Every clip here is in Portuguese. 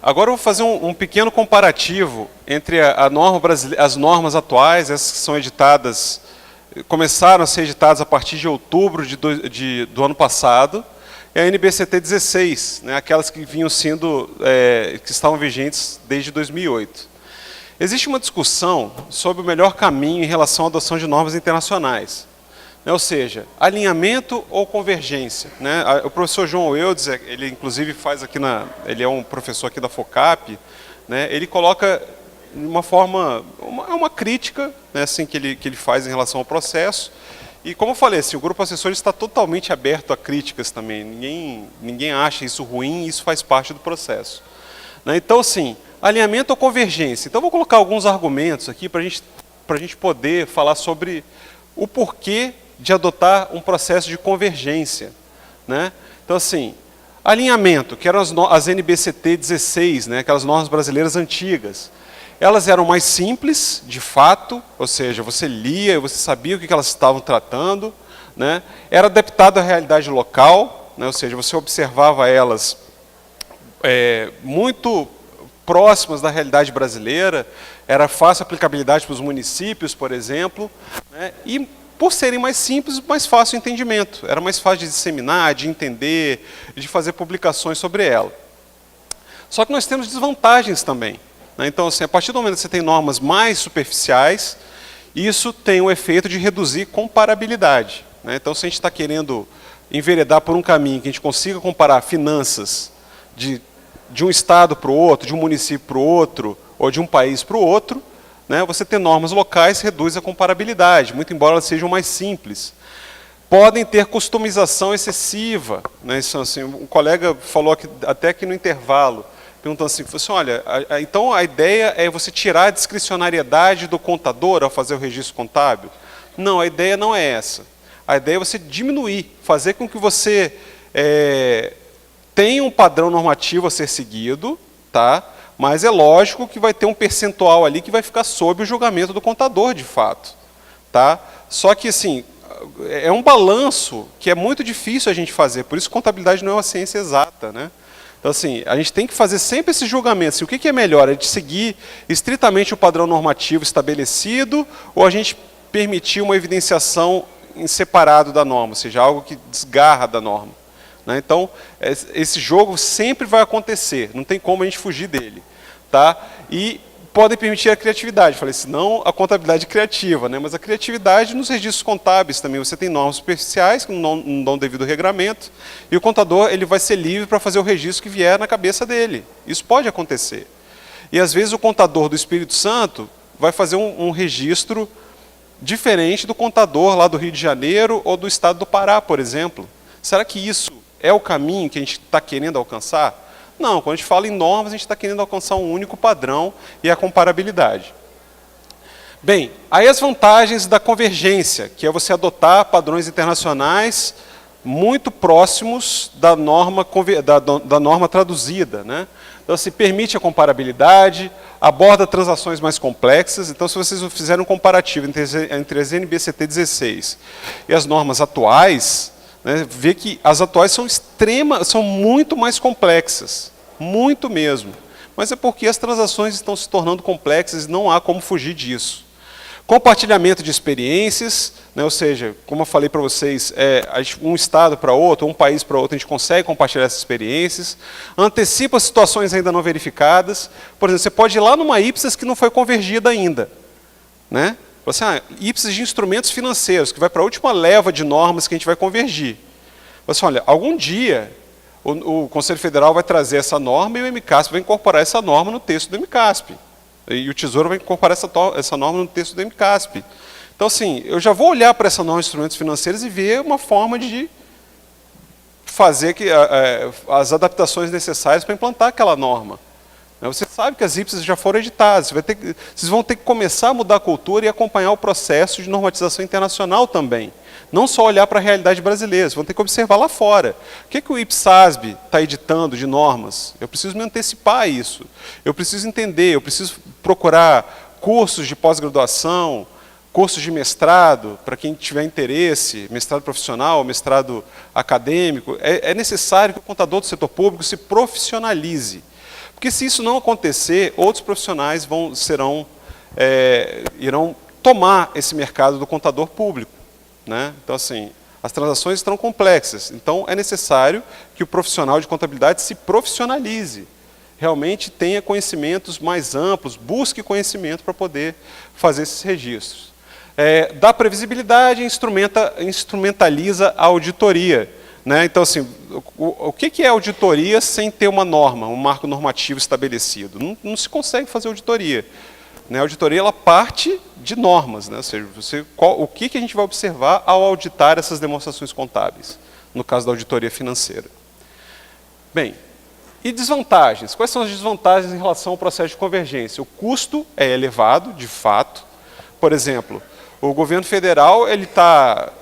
Agora eu vou fazer um pequeno comparativo entre a norma brasileira, as normas atuais, essas que são editadas, começaram a ser editadas a partir de outubro do ano passado, e a NBCT 16, né, aquelas que vinham sendo, que estavam vigentes desde 2008. Existe uma discussão sobre o melhor caminho em relação à adoção de normas internacionais. Ou seja, alinhamento ou convergência. Né? O professor João Eudes, ele inclusive faz aqui ele é um professor aqui da FOCAP, né? Ele coloca de uma forma, uma crítica, né, assim, que ele faz em relação ao processo. E como eu falei, assim, o grupo assessor está totalmente aberto a críticas também. Ninguém acha isso ruim, isso faz parte do processo. Né? Então, assim, alinhamento ou convergência. Então, eu vou colocar alguns argumentos aqui para a gente poder falar sobre o porquê de adotar um processo de convergência. Né? Então, assim, alinhamento, que eram as NBCT 16, né, aquelas normas brasileiras antigas. Elas eram mais simples, de fato, ou seja, você lia e você sabia o que elas estavam tratando. Né? Era adaptado à realidade local, né, ou seja, você observava elas muito próximas da realidade brasileira, era fácil aplicabilidade para os municípios, por exemplo, né, e por serem mais simples, mais fácil o entendimento. Era mais fácil de disseminar, de entender, de fazer publicações sobre ela. Só que nós temos desvantagens também. Né? Então, assim, a partir do momento que você tem normas mais superficiais, isso tem o efeito de reduzir comparabilidade. Né? Então, se a gente está querendo enveredar por um caminho que a gente consiga comparar finanças de um estado para o outro, de um município para o outro, ou de um país para o outro, né, você ter normas locais reduz a comparabilidade, muito embora elas sejam mais simples. Podem ter customização excessiva. Né, isso, assim, um colega falou até aqui no intervalo, perguntando assim, olha, então a ideia é você tirar a discricionariedade do contador ao fazer o registro contábil? Não, a ideia não é essa. A ideia é você diminuir, fazer com que você tenha um padrão normativo a ser seguido, tá? Mas é lógico que vai ter um percentual ali que vai ficar sob o julgamento do contador, de fato. Tá? Só que, assim, é um balanço que é muito difícil a gente fazer, por isso contabilidade não é uma ciência exata. Né? Então, assim, a gente tem que fazer sempre esse julgamento. Assim, o que é melhor? É de seguir estritamente o padrão normativo estabelecido ou a gente permitir uma evidenciação em separado da norma, ou seja, algo que desgarra da norma? Né? Então, esse jogo sempre vai acontecer, não tem como a gente fugir dele. Tá? E podem permitir a criatividade. Falei assim, não a contabilidade criativa, né? Mas a criatividade nos registros contábeis também. Você tem normas superficiais que não dão devido regramento, e o contador ele vai ser livre para fazer o registro que vier na cabeça dele. Isso pode acontecer. E às vezes o contador do Espírito Santo vai fazer um registro diferente do contador lá do Rio de Janeiro ou do estado do Pará, por exemplo. Será que isso é o caminho que a gente está querendo alcançar? Não, quando a gente fala em normas, a gente está querendo alcançar um único padrão e a comparabilidade. Bem, aí as vantagens da convergência, que é você adotar padrões internacionais muito próximos da norma traduzida. Né? Então, se permite a comparabilidade, aborda transações mais complexas. Então, se vocês fizerem um comparativo entre as NBCT 16 e as normas atuais, né, vê que as atuais são muito mais complexas, muito mesmo. Mas é porque as transações estão se tornando complexas e não há como fugir disso. Compartilhamento de experiências, né, ou seja, como eu falei para vocês, um estado para outro, um país para outro, a gente consegue compartilhar essas experiências. Antecipa situações ainda não verificadas. Por exemplo, você pode ir lá numa IPSAS que não foi convergida ainda. Né? Assim, IPSAS de instrumentos financeiros, que vai para a última leva de normas que a gente vai convergir. Assim, olha, algum dia o Conselho Federal vai trazer essa norma e o MCASP vai incorporar essa norma no texto do MCASP. E o Tesouro vai incorporar essa norma no texto do MCASP. Então, assim, eu já vou olhar para essa norma de instrumentos financeiros e ver uma forma de fazer as adaptações necessárias para implantar aquela norma. Você sabe que as IPSAS já foram editadas, vocês vão ter que começar a mudar a cultura e acompanhar o processo de normatização internacional também. Não só olhar para a realidade brasileira, vocês vão ter que observar lá fora. O que o IPSASB está editando de normas? Eu preciso me antecipar a isso. Eu preciso entender, eu preciso procurar cursos de pós-graduação, cursos de mestrado, para quem tiver interesse, mestrado profissional, mestrado acadêmico. É necessário que o contador do setor público se profissionalize. Porque se isso não acontecer, outros profissionais irão tomar esse mercado do contador público, né? Então, assim, as transações estão complexas. Então, é necessário que o profissional de contabilidade se profissionalize, realmente tenha conhecimentos mais amplos, busque conhecimento para poder fazer esses registros. Dá previsibilidade e instrumentaliza a auditoria, né? Então, assim, o que é auditoria sem ter uma norma, um marco normativo estabelecido? Não se consegue fazer auditoria. A auditoria ela parte de normas, né? Ou seja, o que a gente vai observar ao auditar essas demonstrações contábeis, no caso da auditoria financeira. Bem, e desvantagens? Quais são as desvantagens em relação ao processo de convergência? O custo é elevado, de fato. Por exemplo, o governo federal está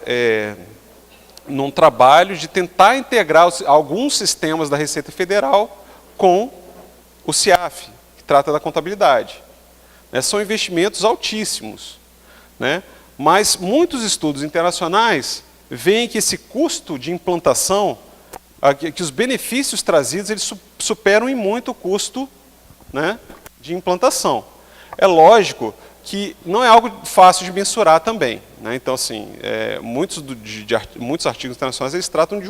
num trabalho de tentar integrar alguns sistemas da Receita Federal com o CIAF, que trata da contabilidade. São investimentos altíssimos, né? Mas muitos estudos internacionais veem que esse custo de implantação, que os benefícios trazidos, eles superam em muito o custo, né, de implantação. É lógico que não é algo fácil de mensurar também, né? Então, assim, muitos artigos internacionais eles tratam de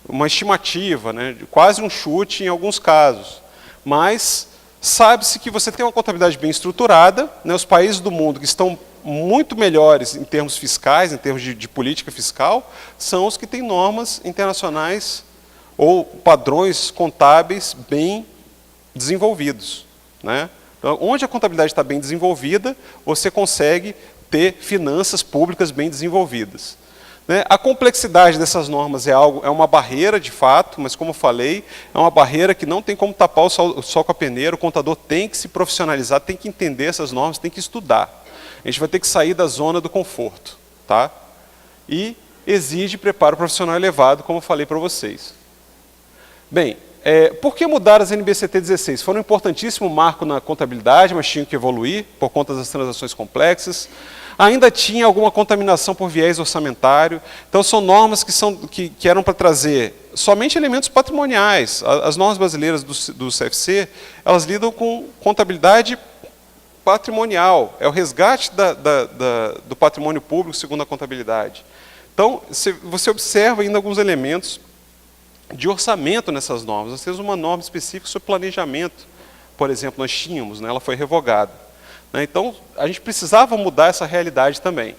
uma estimativa, né, de quase um chute em alguns casos, mas sabe-se que você tem uma contabilidade bem estruturada, né? Os países do mundo que estão muito melhores em termos fiscais, em termos de política fiscal, são os que têm normas internacionais ou padrões contábeis bem desenvolvidos, né? Então, onde a contabilidade está bem desenvolvida, você consegue ter finanças públicas bem desenvolvidas. A complexidade dessas normas é uma barreira, de fato, mas, como eu falei, é uma barreira que não tem como tapar o sol com a peneira. O contador tem que se profissionalizar, tem que entender essas normas, tem que estudar. A gente vai ter que sair da zona do conforto, tá? E exige preparo profissional elevado, como eu falei para vocês. Bem, por que mudar as NBCT 16? Foram um importantíssimo marco na contabilidade, mas tinham que evoluir por conta das transações complexas. Ainda tinha alguma contaminação por viés orçamentário. Então, são normas que eram para trazer somente elementos patrimoniais. As normas brasileiras do CFC, elas lidam com contabilidade patrimonial. É o resgate do patrimônio público segundo a contabilidade. Então, você observa ainda alguns elementos de orçamento nessas normas. Nós temos uma norma específica sobre planejamento, por exemplo, nós tínhamos, né, ela foi revogada. Então, a gente precisava mudar essa realidade também.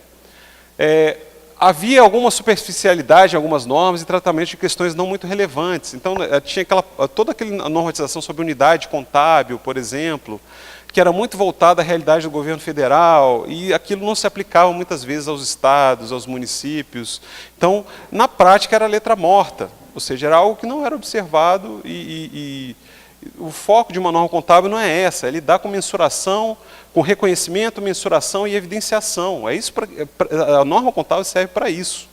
Havia alguma superficialidade em algumas normas e tratamento de questões não muito relevantes. Então, tinha toda aquela normatização sobre unidade contábil, por exemplo, que era muito voltada à realidade do governo federal, e aquilo não se aplicava muitas vezes aos estados, aos municípios. Então, na prática, era letra morta, ou seja, era algo que não era observado e o foco de uma norma contábil não é essa, é lidar com mensuração, com reconhecimento, mensuração e evidenciação. A norma contábil serve para isso,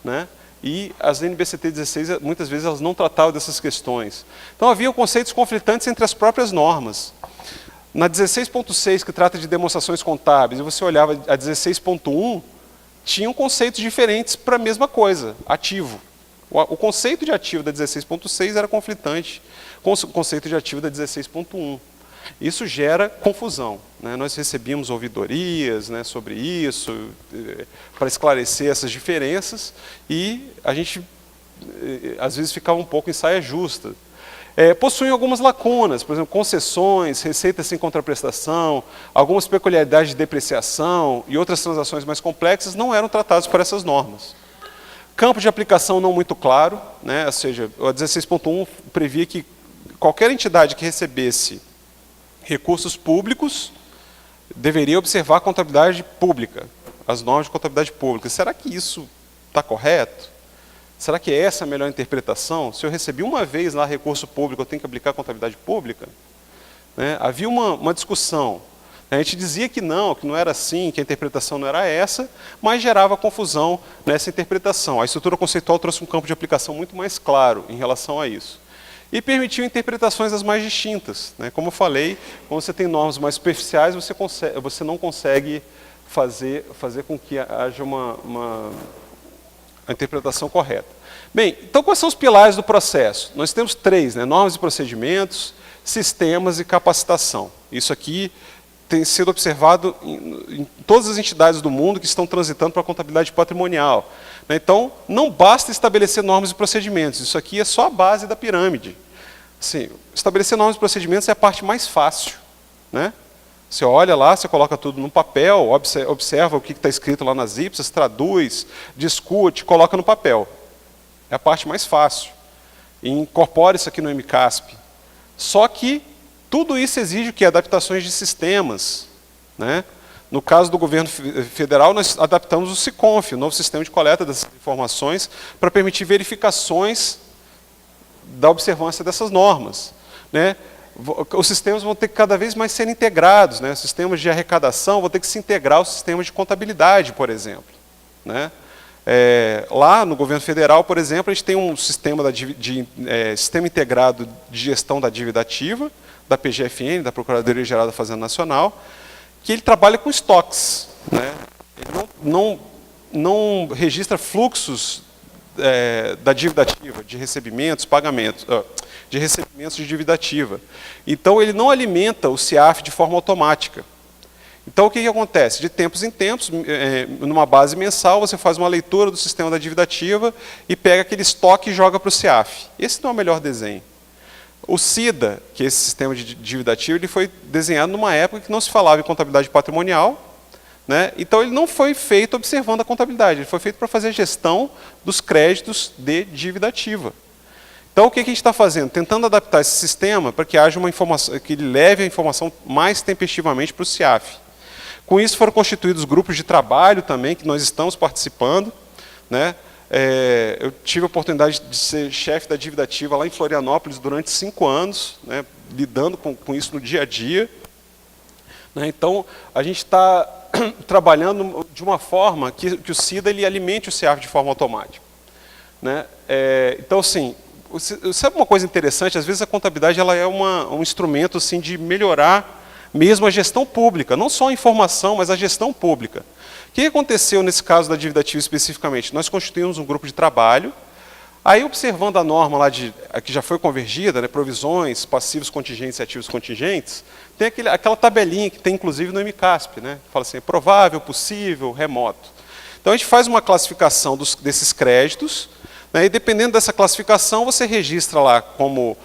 né? E as NBCT 16, muitas vezes, elas não tratavam dessas questões. Então, havia conceitos conflitantes entre as próprias normas. Na 16.6, que trata de demonstrações contábeis, e você olhava a 16.1, tinham conceitos diferentes para a mesma coisa, ativo. O conceito de ativo da 16.6 era conflitante com o conceito de ativo da 16.1. Isso gera confusão, né? Nós recebíamos ouvidorias, né, sobre isso, para esclarecer essas diferenças, e a gente, às vezes, ficava um pouco em saia justa. Possuem algumas lacunas, por exemplo, concessões, receitas sem contraprestação, algumas peculiaridades de depreciação e outras transações mais complexas não eram tratadas por essas normas. Campo de aplicação não muito claro, né? Ou seja, a 16.1 previa que qualquer entidade que recebesse recursos públicos deveria observar a contabilidade pública, as normas de contabilidade pública. Será que isso está correto? Será que essa é a melhor interpretação? Se eu recebi uma vez lá recurso público, eu tenho que aplicar a contabilidade pública? Né? Havia uma discussão. A gente dizia que não era assim, que a interpretação não era essa, mas gerava confusão nessa interpretação. A estrutura conceitual trouxe um campo de aplicação muito mais claro em relação a isso. E permitiu interpretações as mais distintas, né? Como eu falei, quando você tem normas mais superficiais, você não consegue fazer com que haja uma interpretação correta. Bem, então quais são os pilares do processo? Nós temos 3, né? Normas e procedimentos, sistemas e capacitação. Isso aqui tem sido observado em todas as entidades do mundo que estão transitando para a contabilidade patrimonial. Então, não basta estabelecer normas e procedimentos, isso aqui é só a base da pirâmide. Assim, estabelecer normas e procedimentos é a parte mais fácil, né? Você olha lá, você coloca tudo no papel, observa o que está escrito lá nas IPSAs, traduz, discute, coloca no papel. É a parte mais fácil. E incorpora isso aqui no MCASP. Só que tudo isso exige o quê? Adaptações de sistemas, né? No caso do governo federal, nós adaptamos o SICONF, o novo sistema de coleta dessas informações, para permitir verificações da observância dessas normas, né? Os sistemas vão ter que cada vez mais ser integrados, né? Os sistemas de arrecadação vão ter que se integrar aos sistemas de contabilidade, por exemplo, né? Lá no governo federal, por exemplo, a gente tem um sistema, sistema integrado de gestão da dívida ativa, da PGFN, da Procuradoria-Geral da Fazenda Nacional, que ele trabalha com estoques, né? Ele não registra fluxos da dívida ativa, de recebimentos, pagamentos, de recebimentos de dívida ativa. Então, ele não alimenta o CIAF de forma automática. Então, o que acontece? De tempos em tempos, numa base mensal, você faz uma leitura do sistema da dívida ativa e pega aquele estoque e joga para o CIAF. Esse não é o melhor desenho. O SIDA, que é esse sistema de dívida ativa, ele foi desenhado numa época que não se falava em contabilidade patrimonial, né? Então, ele não foi feito observando a contabilidade, ele foi feito para fazer a gestão dos créditos de dívida ativa. Então, o que a gente está fazendo? Tentando adaptar esse sistema para que haja uma informação, que ele leve a informação mais tempestivamente para o CIAF. Com isso, foram constituídos grupos de trabalho também, que nós estamos participando, né? Eu tive a oportunidade de ser chefe da dívida ativa lá em Florianópolis durante 5 anos, né? Lidando com isso no dia a dia, né? Então, a gente está trabalhando de uma forma que o SIDA ele alimente o CIAF de forma automática, né? Então, assim, sabe uma coisa interessante? Às vezes a contabilidade ela é um instrumento assim, de melhorar mesmo a gestão pública, não só a informação, mas a gestão pública. O que aconteceu nesse caso da dívida ativa especificamente? Nós constituímos um grupo de trabalho, aí observando a norma lá que já foi convergida, né, provisões, passivos contingentes e ativos contingentes, tem aquela tabelinha que tem inclusive no MCASP, né, que fala assim, provável, possível, remoto. Então a gente faz uma classificação desses créditos, né, e dependendo dessa classificação você registra lá como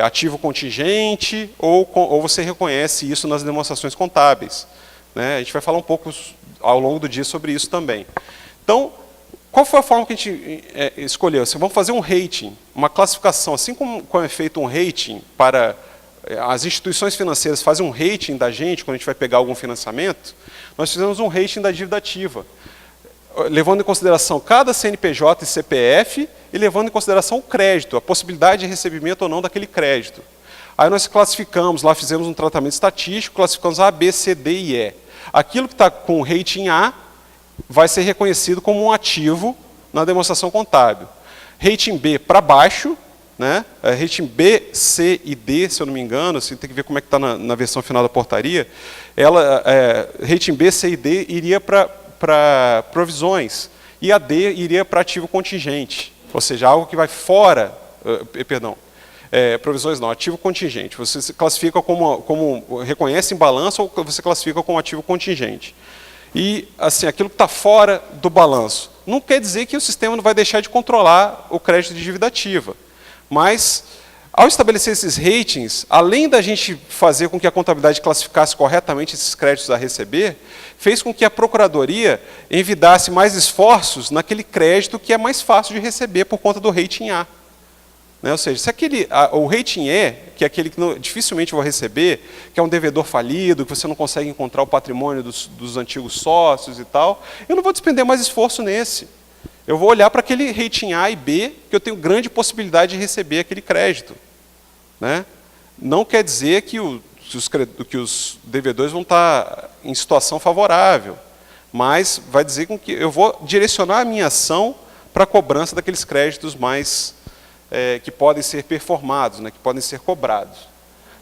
ativo contingente ou você reconhece isso nas demonstrações contábeis, né? A gente vai falar um pouco ao longo do dia sobre isso também. Então, qual foi a forma que a gente escolheu? Vamos fazer um rating, uma classificação, assim como é feito um rating para as instituições financeiras fazem um rating da gente quando a gente vai pegar algum financiamento, nós fizemos um rating da dívida ativa, levando em consideração cada CNPJ e CPF e levando em consideração o crédito, a possibilidade de recebimento ou não daquele crédito. Aí nós classificamos, lá fizemos um tratamento estatístico, classificamos A, B, C, D e E. Aquilo que está com rating A vai ser reconhecido como um ativo na demonstração contábil. Rating B para baixo, né? Rating B, C e D, se eu não me engano, assim, tem que ver como é que está na versão final da portaria, rating B, C e D iria para provisões, e a D iria para ativo contingente, ou seja, algo que vai fora, provisões não, ativo contingente. Você se classifica como reconhece em balanço ou você classifica como ativo contingente. E, assim, aquilo que está fora do balanço, não quer dizer que o sistema não vai deixar de controlar o crédito de dívida ativa, mas, ao estabelecer esses ratings, além da gente fazer com que a contabilidade classificasse corretamente esses créditos a receber, fez com que a Procuradoria envidasse mais esforços naquele crédito que é mais fácil de receber por conta do rating A. Né? Ou seja, se o rating E, que é aquele que dificilmente eu vou receber, que é um devedor falido, que você não consegue encontrar o patrimônio dos antigos sócios e tal, eu não vou despender mais esforço nesse. Eu vou olhar para aquele rating A e B, que eu tenho grande possibilidade de receber aquele crédito. Né? Não quer dizer que os devedores vão estar em situação favorável, mas vai dizer que eu vou direcionar a minha ação para a cobrança daqueles créditos mais que podem ser performados, né, que podem ser cobrados.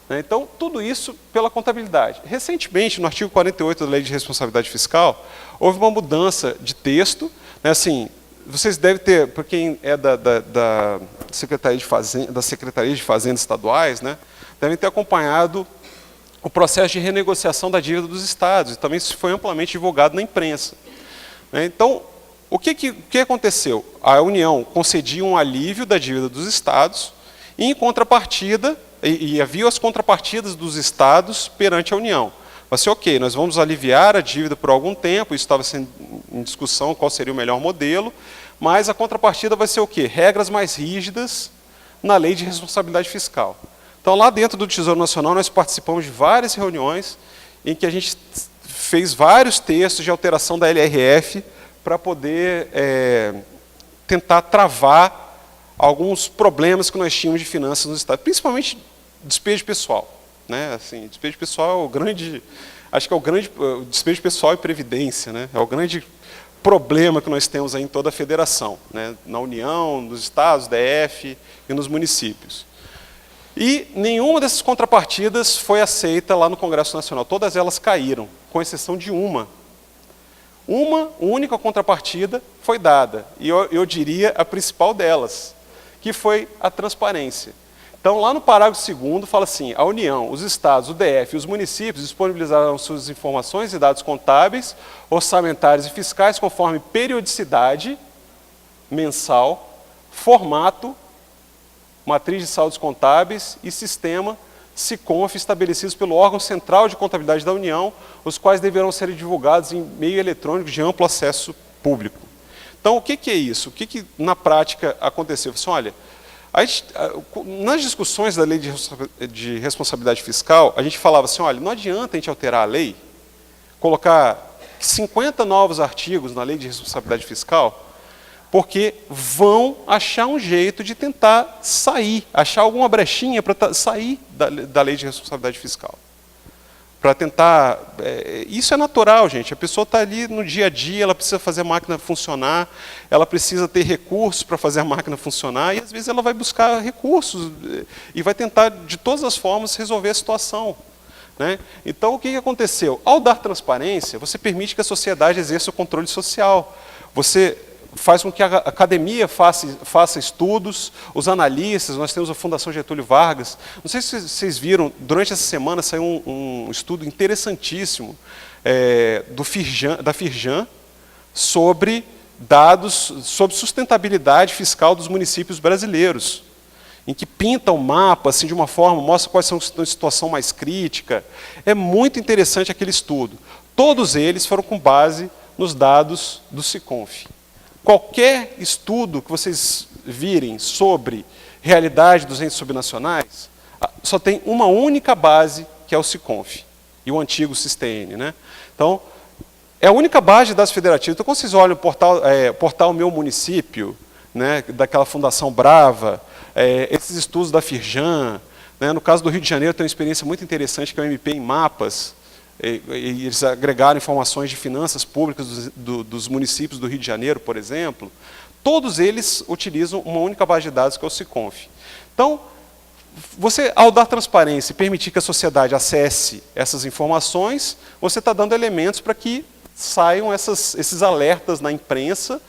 Né? Então, tudo isso pela contabilidade. Recentemente, no artigo 48 da Lei de Responsabilidade Fiscal, houve uma mudança de texto. Né, assim, vocês devem ter, para quem é da Secretaria de Fazenda, das Secretarias de Fazenda estaduais, né, devem ter acompanhado o processo de renegociação da dívida dos estados, e também isso foi amplamente divulgado na imprensa. Então, o que aconteceu? A União concedia um alívio da dívida dos estados, e em contrapartida, e havia as contrapartidas dos estados perante a União. Vai ser ok, nós vamos aliviar a dívida por algum tempo, isso estava sendo em discussão qual seria o melhor modelo, mas a contrapartida vai ser o quê? Regras mais rígidas na lei de responsabilidade fiscal. Então, lá dentro do Tesouro Nacional, nós participamos de várias reuniões em que a gente fez vários textos de alteração da LRF para poder tentar travar alguns problemas que nós tínhamos de finanças nos estados, principalmente despejo pessoal. Né? Assim, despejo pessoal é o grande, acho que é o grande, despejo pessoal e previdência, né? É o grande problema que nós temos aí em toda a federação, né? Na União, nos estados, DF e nos municípios. E nenhuma dessas contrapartidas foi aceita lá no Congresso Nacional, todas elas caíram, com exceção de uma. Uma única contrapartida foi dada, e eu diria a principal delas, que foi a transparência. Então, lá no parágrafo 2º, fala assim, a União, os estados, o DF e os municípios disponibilizarão suas informações e dados contábeis, orçamentários e fiscais conforme periodicidade mensal, formato, matriz de saldos contábeis e sistema SICONF estabelecidos pelo órgão central de contabilidade da União, os quais deverão ser divulgados em meio eletrônico de amplo acesso público. Então, o que é isso? O que na prática aconteceu? Assim, olha, nas discussões da lei de responsabilidade fiscal, a gente falava assim, olha, não adianta a gente alterar a lei, colocar 50 novos artigos na lei de responsabilidade fiscal, porque vão achar um jeito de tentar sair, achar alguma brechinha para sair da lei de responsabilidade fiscal. Para tentar... isso é natural, gente. A pessoa está ali no dia a dia, ela precisa fazer a máquina funcionar, ela precisa ter recursos para fazer a máquina funcionar, e às vezes ela vai buscar recursos e vai tentar, de todas as formas, resolver a situação. Né? Então, o que aconteceu? Ao dar transparência, você permite que a sociedade exerça o controle social. Você faz com que a academia faça estudos, os analistas, nós temos a Fundação Getúlio Vargas. Não sei se vocês viram, durante essa semana saiu um estudo interessantíssimo da Firjan sobre dados sobre sustentabilidade fiscal dos municípios brasileiros, em que pinta o mapa assim, de uma forma, mostra quais são a situação mais crítica. É muito interessante aquele estudo. Todos eles foram com base nos dados do SICONF. Qualquer estudo que vocês virem sobre realidade dos entes subnacionais, só tem uma única base, que é o SICONF, e o antigo SISTN. Né? Então, é a única base de dados federativos. Então, quando vocês olham o portal Meu Município, né, daquela Fundação Brava, esses estudos da Firjan, né, no caso do Rio de Janeiro, tem uma experiência muito interessante, que é o MP em Mapas, e eles agregaram informações de finanças públicas dos municípios do Rio de Janeiro, por exemplo. Todos eles utilizam uma única base de dados, que é o SICONF. Então, você, ao dar transparência e permitir que a sociedade acesse essas informações, você está dando elementos para que saiam esses alertas na imprensa,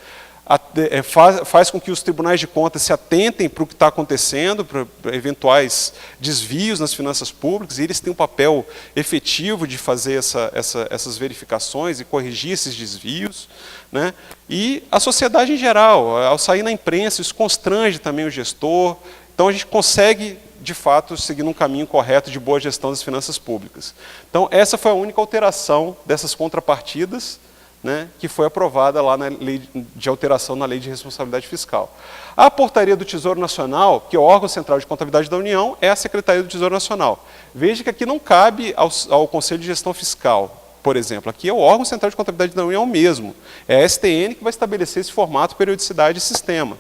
faz com que os tribunais de contas se atentem para o que está acontecendo, para eventuais desvios nas finanças públicas, e eles têm um papel efetivo de fazer essas verificações e corrigir esses desvios. Né? E a sociedade em geral, ao sair na imprensa, isso constrange também o gestor. Então, a gente consegue, de fato, seguir num caminho correto de boa gestão das finanças públicas. Então, essa foi a única alteração dessas contrapartidas, né, que foi aprovada lá na lei de alteração na Lei de Responsabilidade Fiscal. A portaria do Tesouro Nacional, que é o órgão central de contabilidade da União, é a Secretaria do Tesouro Nacional. Veja que aqui não cabe ao Conselho de Gestão Fiscal, por exemplo. Aqui é o órgão central de contabilidade da União mesmo. É a STN que vai estabelecer esse formato, periodicidade e sistema.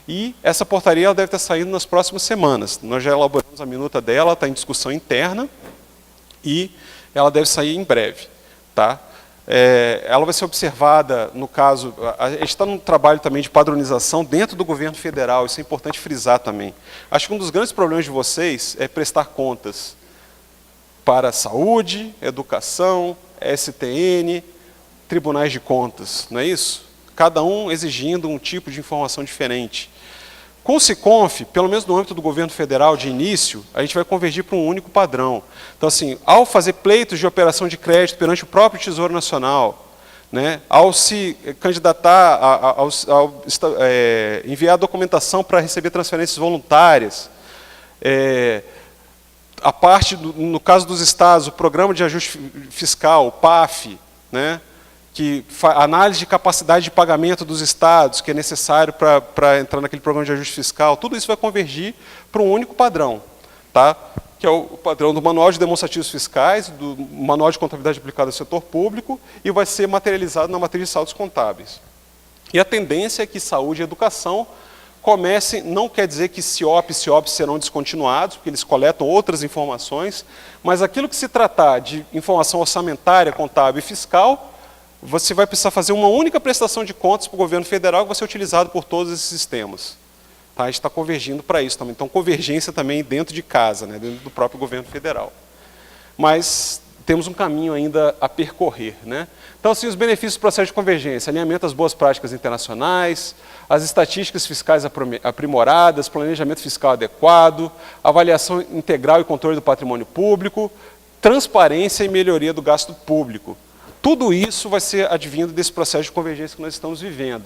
E essa portaria ela deve estar saindo nas próximas semanas. Nós já elaboramos a minuta dela, está em discussão interna, e ela deve sair em breve. Tá? Ela vai ser observada, no caso, a gente está num trabalho também de padronização dentro do governo federal, isso é importante frisar também. Acho que um dos grandes problemas de vocês é prestar contas para saúde, educação, STN, tribunais de contas, não é isso? Cada um exigindo um tipo de informação diferente. Com o SICONF, pelo menos no âmbito do governo federal, de início, a gente vai convergir para um único padrão. Então, assim, ao fazer pleitos de operação de crédito perante o próprio Tesouro Nacional, né, ao se candidatar, enviar documentação para receber transferências voluntárias, a parte, no caso dos estados, o Programa de Ajuste Fiscal, o PAF, né, que análise de capacidade de pagamento dos estados, que é necessário para entrar naquele programa de ajuste fiscal, tudo isso vai convergir para um único padrão, tá? Que é o padrão do Manual de Demonstrativos Fiscais, do Manual de Contabilidade Aplicada ao Setor Público, e vai ser materializado na matriz de saldos contábeis. E a tendência é que saúde e educação comecem, não quer dizer que CIOP e CIOP serão descontinuados, porque eles coletam outras informações, mas aquilo que se tratar de informação orçamentária, contábil e fiscal, você vai precisar fazer uma única prestação de contas para o governo federal que vai ser utilizado por todos esses sistemas. Tá? A gente está convergindo para isso também. Então, convergência também dentro de casa, né? Dentro do próprio governo federal. Mas temos um caminho ainda a percorrer, né? Então, assim, os benefícios do processo de convergência: alinhamento às boas práticas internacionais, as estatísticas fiscais aprimoradas, planejamento fiscal adequado, avaliação integral e controle do patrimônio público, transparência e melhoria do gasto público. Tudo isso vai ser advindo desse processo de convergência que nós estamos vivendo,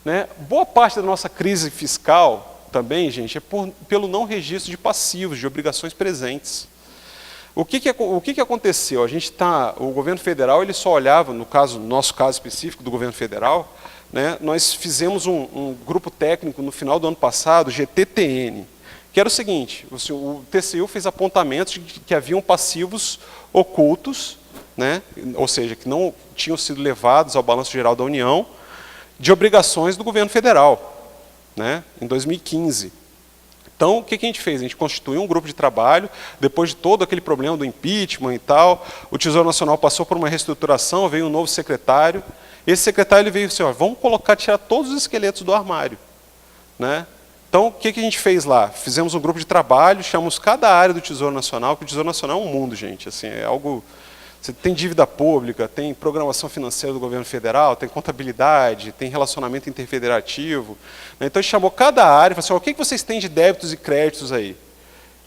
né? Boa parte da nossa crise fiscal também, gente, é pelo não registro de passivos, de obrigações presentes. O que aconteceu? O governo federal ele só olhava, no nosso caso específico do governo federal, né, nós fizemos um grupo técnico no final do ano passado, GTTN, que era o seguinte: o TCU fez apontamentos de que haviam passivos ocultos, né, ou seja, que não tinham sido levados ao Balanço Geral da União, de obrigações do governo federal, né, em 2015. Então, o que a gente fez? A gente constituiu um grupo de trabalho, depois de todo aquele problema do impeachment e tal, o Tesouro Nacional passou por uma reestruturação, veio um novo secretário. Esse secretário ele veio assim: ó, vamos tirar todos os esqueletos do armário, né? Então, o que a gente fez lá? Fizemos um grupo de trabalho, chamamos cada área do Tesouro Nacional, porque o Tesouro Nacional é um mundo, gente, assim, é algo... Você tem dívida pública, tem programação financeira do governo federal, tem contabilidade, tem relacionamento interfederativo, né? Então a gente chamou cada área e falou assim: o que vocês têm de débitos e créditos aí?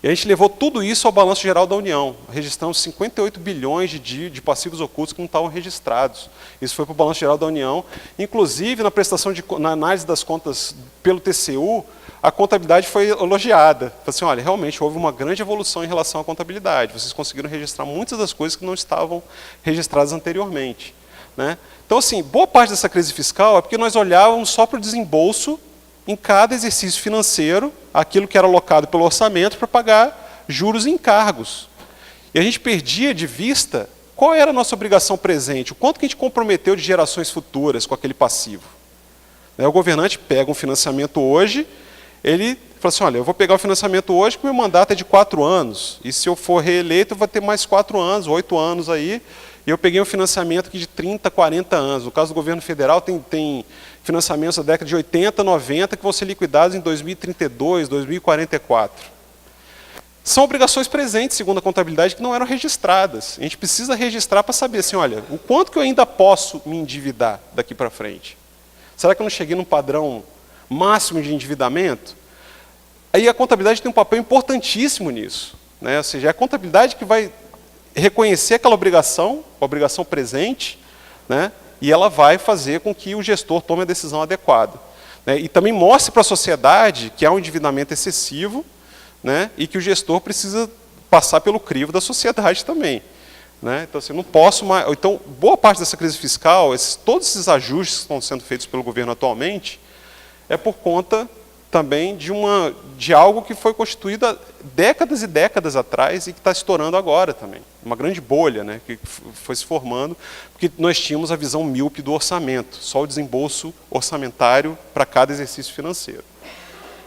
E a gente levou tudo isso ao Balanço Geral da União. Registramos 58 bilhões de passivos ocultos que não estavam registrados. Isso foi para o Balanço Geral da União. Inclusive, na análise das contas pelo TCU, a contabilidade foi elogiada. Falei assim: olha, realmente houve uma grande evolução em relação à contabilidade. Vocês conseguiram registrar muitas das coisas que não estavam registradas anteriormente, né? Então, assim, boa parte dessa crise fiscal é porque nós olhávamos só para o desembolso em cada exercício financeiro, aquilo que era alocado pelo orçamento para pagar juros e encargos. E a gente perdia de vista qual era a nossa obrigação presente, o quanto que a gente comprometeu de gerações futuras com aquele passivo. O governante pega um financiamento hoje, ele fala assim: olha, eu vou pegar o financiamento hoje porque meu mandato é de 4 anos, e se eu for reeleito eu vou ter mais 4 anos, 8 anos aí, e eu peguei um financiamento aqui de 30, 40 anos. No caso do governo federal, tem financiamentos da década de 80, 90, que vão ser liquidados em 2032, 2044. São obrigações presentes, segundo a contabilidade, que não eram registradas. A gente precisa registrar para saber assim: olha, o quanto que eu ainda posso me endividar daqui para frente? Será que eu não cheguei num padrão máximo de endividamento? Aí a contabilidade tem um papel importantíssimo nisso, né? Ou seja, é a contabilidade que vai reconhecer aquela obrigação, a obrigação presente, né? E ela vai fazer com que o gestor tome a decisão adequada, né? E também mostre para a sociedade que há um endividamento excessivo, né? E que o gestor precisa passar pelo crivo da sociedade também, né? Então, assim, não posso mais... Então, boa parte dessa crise fiscal, todos esses ajustes que estão sendo feitos pelo governo atualmente, é por conta também de algo que foi constituído há décadas e décadas atrás e que está estourando agora também. Uma grande bolha, né, que foi se formando, porque nós tínhamos a visão míope do orçamento, só o desembolso orçamentário para cada exercício financeiro.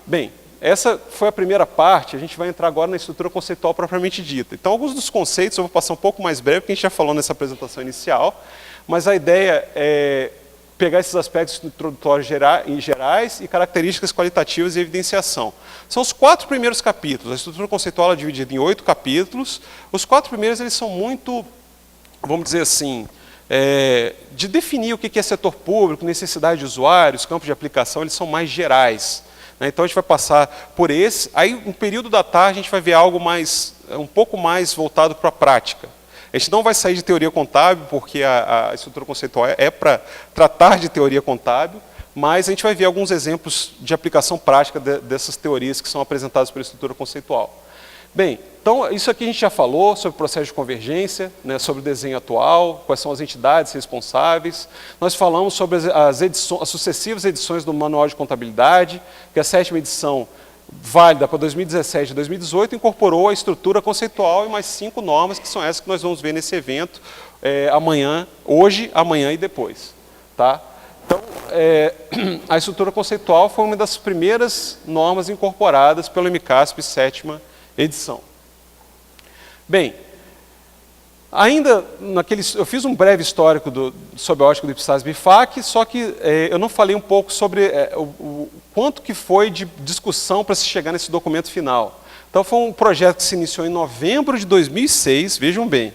Bem, essa foi a primeira parte. A gente vai entrar agora na estrutura conceitual propriamente dita. Então, alguns dos conceitos eu vou passar um pouco mais breve, porque a gente já falou nessa apresentação inicial, mas a ideia é pegar esses aspectos introdutórios gerais e características qualitativas e evidenciação. São os 4 primeiros capítulos. A estrutura conceitual é dividida em 8 capítulos. Os 4 primeiros eles são muito, vamos dizer assim, de definir o que é setor público, necessidade de usuários, campos de aplicação, eles são mais gerais, né? Então a gente vai passar por esse, aí no período da tarde a gente vai ver algo um pouco mais voltado para a prática. A gente não vai sair de teoria contábil, porque a estrutura conceitual é para tratar de teoria contábil, mas a gente vai ver alguns exemplos de aplicação prática dessas teorias que são apresentadas pela estrutura conceitual. Bem, então isso aqui a gente já falou sobre o processo de convergência, né, sobre o desenho atual, quais são as entidades responsáveis. Nós falamos sobre as sucessivas edições do Manual de Contabilidade, que a 7ª edição, válida para 2017 e 2018, incorporou a estrutura conceitual e mais 5 normas, que são essas que nós vamos ver nesse evento hoje, amanhã e depois. Tá? Então, a estrutura conceitual foi uma das primeiras normas incorporadas pelo MCASP 7ª edição. Bem, ainda eu fiz um breve histórico sobre a ótica do IPSAS-BIFAC, só que eu não falei um pouco sobre o quanto que foi de discussão para se chegar nesse documento final. Então foi um projeto que se iniciou em novembro de 2006, vejam bem,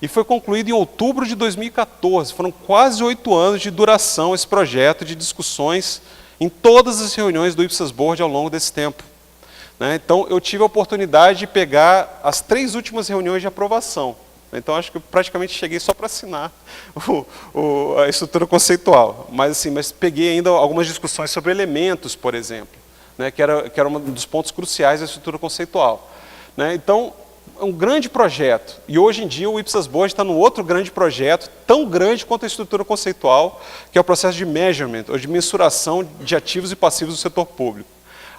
e foi concluído em outubro de 2014. Foram quase 8 anos de duração esse projeto de discussões em todas as reuniões do IPSAS Board ao longo desse tempo. Né? Então eu tive a oportunidade de pegar as 3 últimas reuniões de aprovação. Então acho que eu praticamente cheguei só para assinar a estrutura conceitual. Mas peguei ainda algumas discussões sobre elementos, por exemplo, né? que era um dos pontos cruciais da estrutura conceitual. Né? Então, é um grande projeto. E hoje em dia o IPSAS Board está num outro grande projeto, tão grande quanto a estrutura conceitual, que é o processo de measurement, ou de mensuração de ativos e passivos do setor público.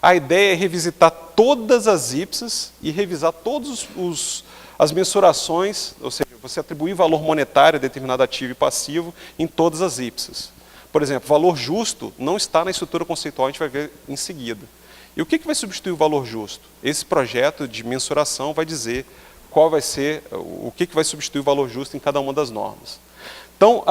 A ideia é revisitar todas as IPSAs e revisar todas as mensurações, ou seja, você atribuir valor monetário a determinado ativo e passivo em todas as IPSAs. Por exemplo, valor justo não está na estrutura conceitual, a gente vai ver em seguida. E o que vai substituir o valor justo? Esse projeto de mensuração vai dizer qual vai ser, o que vai substituir o valor justo em cada uma das normas. Então,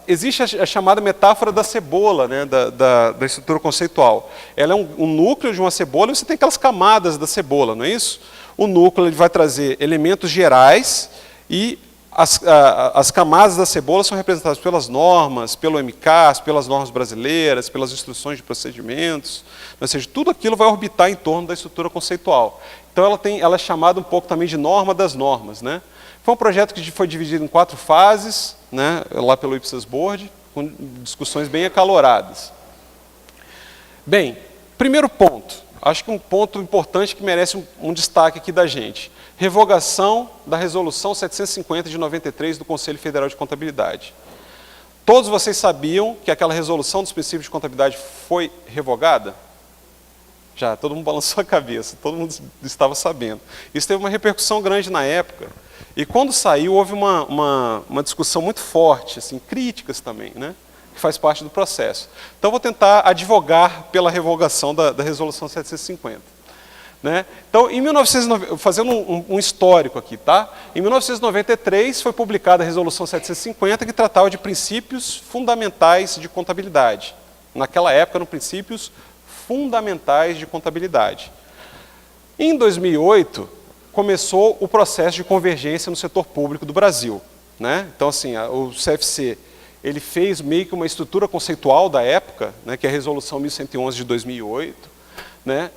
existe a chamada metáfora da cebola, né, da estrutura conceitual. Ela é um núcleo de uma cebola e você tem aquelas camadas da cebola, não é isso? O núcleo ele vai trazer elementos gerais e as camadas da cebola são representadas pelas normas, pelo MCAS, pelas normas brasileiras, pelas instruções de procedimentos, ou seja, tudo aquilo vai orbitar em torno da estrutura conceitual. Então ela é chamada um pouco também de norma das normas. Né? Foi um projeto que foi dividido em 4 fases, né, lá pelo IPSAS Board, com discussões bem acaloradas. Bem, primeiro ponto. Acho que um ponto importante que merece um destaque aqui da gente. Revogação da Resolução 750 de 93 do Conselho Federal de Contabilidade. Todos vocês sabiam que aquela resolução dos princípios de contabilidade foi revogada? Já, todo mundo balançou a cabeça, todo mundo estava sabendo. Isso teve uma repercussão grande na época. E quando saiu, houve uma discussão muito forte, assim, críticas também, né? Que faz parte do processo. Então, vou tentar advogar pela revogação da Resolução 750. Né? Então, fazendo um histórico aqui, tá? Em 1993 foi publicada a Resolução 750, que tratava de princípios fundamentais de contabilidade. Naquela época, eram princípios fundamentais de contabilidade. Em 2008, começou o processo de convergência no setor público do Brasil. Né? Então, assim, o CFC ele fez meio que uma estrutura conceitual da época, né, que é a Resolução 1111 de 2008, né,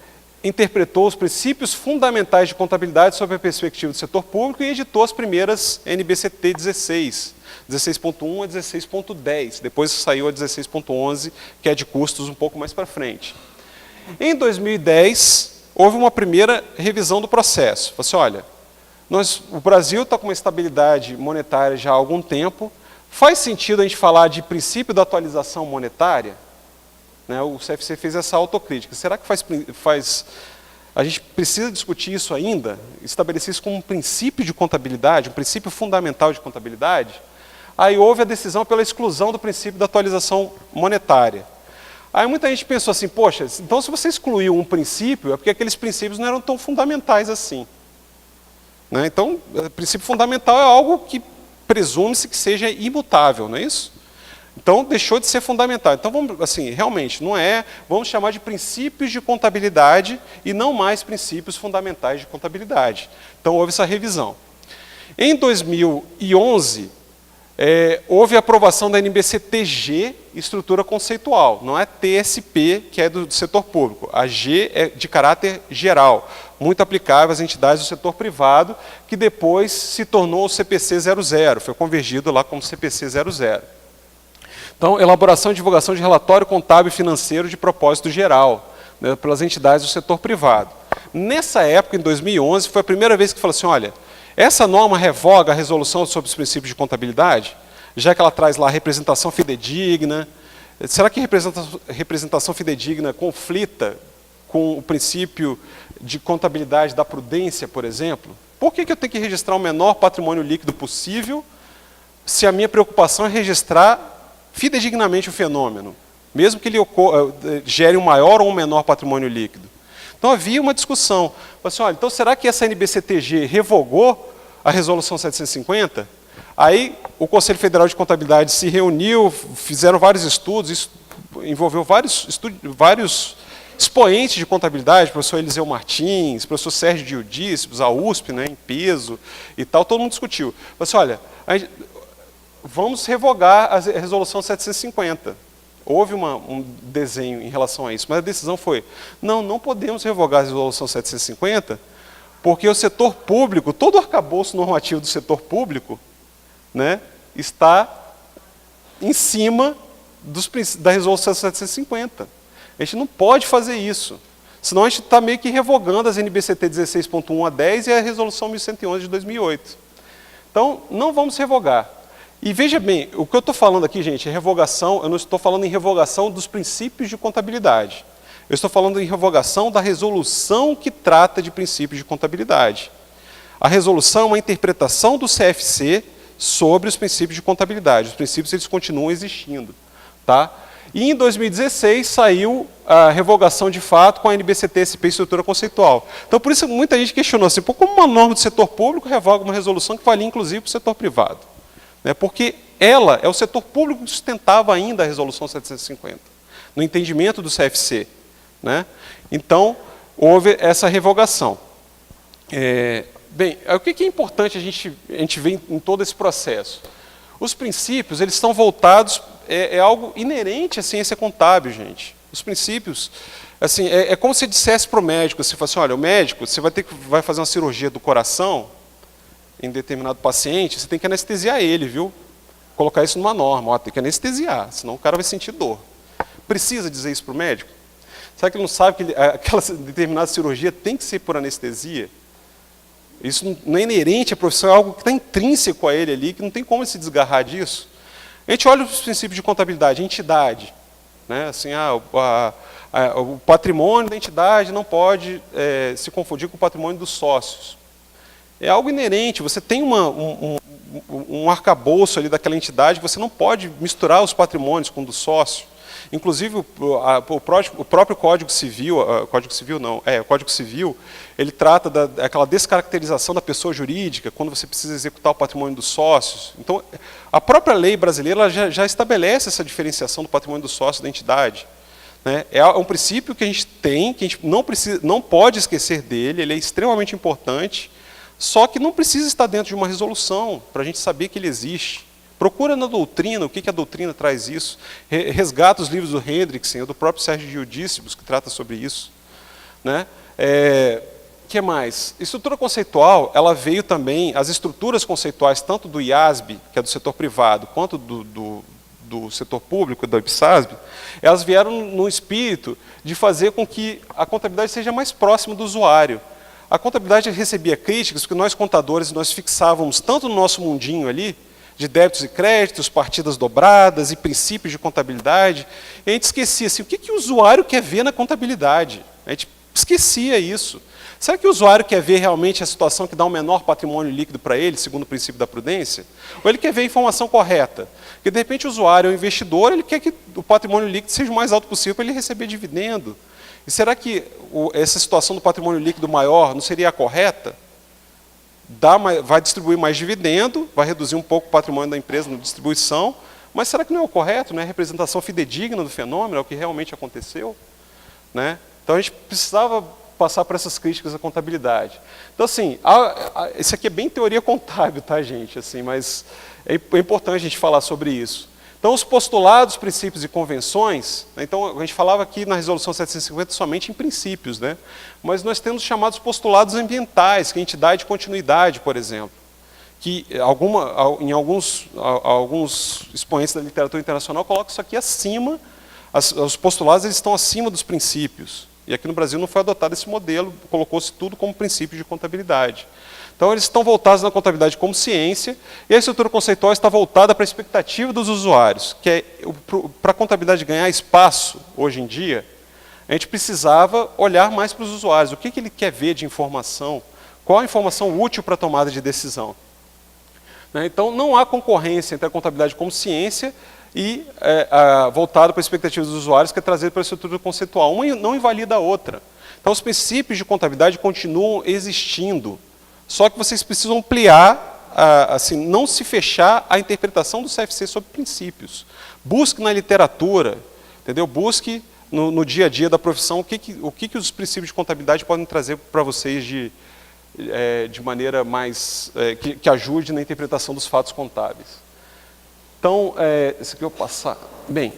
interpretou os princípios fundamentais de contabilidade sob a perspectiva do setor público e editou as primeiras NBCT 16, 16.1 a 16.10, depois saiu a 16.11, que é de custos um pouco mais para frente. Em 2010, houve uma primeira revisão do processo. Falou assim, olha, o Brasil está com uma estabilidade monetária já há algum tempo, faz sentido a gente falar de princípio da atualização monetária? Né, o CFC fez essa autocrítica. Será que a gente precisa discutir isso ainda? Estabelecer isso como um princípio de contabilidade, um princípio fundamental de contabilidade? Aí houve a decisão pela exclusão do princípio da atualização monetária. Aí muita gente pensou assim, poxa, então se você excluiu um princípio, é porque aqueles princípios não eram tão fundamentais assim. Né? Então, o princípio fundamental é algo que presume-se que seja imutável, não é isso? Então, deixou de ser fundamental. Então, vamos, assim, realmente, não é, vamos chamar de princípios de contabilidade e não mais princípios fundamentais de contabilidade. Então, houve essa revisão. Em 2011, houve a aprovação da NBC-TG, estrutura conceitual, não é TSP, que é do setor público. A G é de caráter geral, muito aplicável às entidades do setor privado, que depois se tornou o CPC 00, foi convergido lá como CPC 00. Então, elaboração e divulgação de relatório contábil e financeiro de propósito geral, né, pelas entidades do setor privado. Nessa época, em 2011, foi a primeira vez que falou assim, olha, essa norma revoga a resolução sobre os princípios de contabilidade, já que ela traz lá representação fidedigna. Será que representação fidedigna conflita com o princípio de contabilidade da prudência, por exemplo? Por que eu tenho que registrar o menor patrimônio líquido possível se a minha preocupação é registrar fidedignamente o fenômeno, mesmo que ele gere um maior ou um menor patrimônio líquido? Então havia uma discussão. Assim, olha, então será que essa NBC-TG revogou a resolução 750? Aí o Conselho Federal de Contabilidade se reuniu, fizeram vários estudos, isso envolveu vários expoentes de contabilidade, professor Eliseu Martins, professor Sérgio Diudícibus, a USP, né, em peso e tal, todo mundo discutiu. Assim, olha, vamos revogar a resolução 750. Houve um desenho em relação a isso, mas a decisão foi, não podemos revogar a resolução 750, porque o setor público, todo o arcabouço normativo do setor público, né, está em cima da resolução 750. A gente não pode fazer isso, senão a gente está meio que revogando as NBCT 16.1 a 10 e a resolução 1111 de 2008. Então, não vamos revogar. E veja bem, o que eu estou falando aqui, gente, é revogação, eu não estou falando em revogação dos princípios de contabilidade. Eu estou falando em revogação da resolução que trata de princípios de contabilidade. A resolução é uma interpretação do CFC sobre os princípios de contabilidade. Os princípios eles continuam existindo. Tá? E em 2016 saiu a revogação de fato com a NBCT-SP estrutura conceitual. Então, por isso muita gente questionou assim, como uma norma do setor público revoga uma resolução que valia inclusive para o setor privado? Porque ela é o setor público que sustentava ainda a resolução 750, no entendimento do CFC. Né? Então, houve essa revogação. Bem, o que é importante a gente ver em todo esse processo? Os princípios, eles estão voltados, é algo inerente à ciência contábil, gente. Os princípios, assim, é como se dissesse para o médico, você fala assim, olha, o médico, você vai fazer uma cirurgia do coração em determinado paciente, você tem que anestesiar ele, viu? Colocar isso numa norma, ó, tem que anestesiar, senão o cara vai sentir dor. Precisa dizer isso para o médico? Será que ele não sabe que aquela determinada cirurgia tem que ser por anestesia? Isso não é inerente à profissão, é algo que está intrínseco a ele ali, que não tem como ele se desgarrar disso. A gente olha os princípios de contabilidade, entidade. Né? Assim, o patrimônio da entidade não pode se confundir com o patrimônio dos sócios. É algo inerente, você tem um arcabouço ali daquela entidade, você não pode misturar os patrimônios com o do sócio. Inclusive, o próprio Código Civil, o Código Civil, ele trata daquela descaracterização da pessoa jurídica, quando você precisa executar o patrimônio dos sócios. Então, a própria lei brasileira ela já estabelece essa diferenciação do patrimônio dos sócios da entidade. Né? É um princípio que a gente tem, que a gente não pode esquecer dele, ele é extremamente importante, só que não precisa estar dentro de uma resolução para a gente saber que ele existe. Procura na doutrina, o que a doutrina traz isso. Resgata os livros do Hendrickson, ou do próprio Sérgio Diudícibus, que trata sobre isso. Né? Que mais? Estrutura conceitual, ela veio também, as estruturas conceituais, tanto do IASB, que é do setor privado, quanto do setor público, do IPSASB, elas vieram no espírito de fazer com que a contabilidade seja mais próxima do usuário. A contabilidade recebia críticas, porque nós contadores, nós fixávamos tanto no nosso mundinho ali, de débitos e créditos, partidas dobradas e princípios de contabilidade, e a gente esquecia assim, o que o usuário quer ver na contabilidade? A gente esquecia isso. Será que o usuário quer ver realmente a situação que dá um menor patrimônio líquido para ele, segundo o princípio da prudência? Ou ele quer ver a informação correta? Porque, de repente, o usuário é um investidor, ele quer que o patrimônio líquido seja o mais alto possível para ele receber dividendo. E será que essa situação do patrimônio líquido maior não seria a correta? Vai distribuir mais dividendo, vai reduzir um pouco o patrimônio da empresa na distribuição, mas será que não é o correto? Não é a representação fidedigna do fenômeno, é o que realmente aconteceu? Né? Então a gente precisava passar por essas críticas à contabilidade. Então, assim, isso aqui é bem teoria contábil, tá, gente? Assim, mas é importante a gente falar sobre isso. Então, os postulados, princípios e convenções, né, então a gente falava aqui na Resolução 750 somente em princípios, né? Mas nós temos chamados postulados ambientais, que é a entidade de continuidade, por exemplo, que em alguns expoentes da literatura internacional colocam isso aqui acima, os postulados eles estão acima dos princípios. E aqui no Brasil não foi adotado esse modelo, colocou-se tudo como princípio de contabilidade. Então, eles estão voltados na contabilidade como ciência, e a estrutura conceitual está voltada para a expectativa dos usuários, que é, para a contabilidade ganhar espaço, hoje em dia, a gente precisava olhar mais para os usuários, o que ele quer ver de informação, qual a informação útil para a tomada de decisão. Então, não há concorrência entre a contabilidade como ciência e voltado para a expectativa dos usuários, que é trazido pela estrutura conceitual. Uma não invalida a outra. Então, os princípios de contabilidade continuam existindo, só que vocês precisam ampliar, assim, não se fechar à interpretação do CFC sobre princípios. Busque na literatura, entendeu? Busque no dia a dia da profissão o que os princípios de contabilidade podem trazer para vocês de maneira mais que ajude na interpretação dos fatos contábeis. Então, isso aqui eu vou passar. Bem,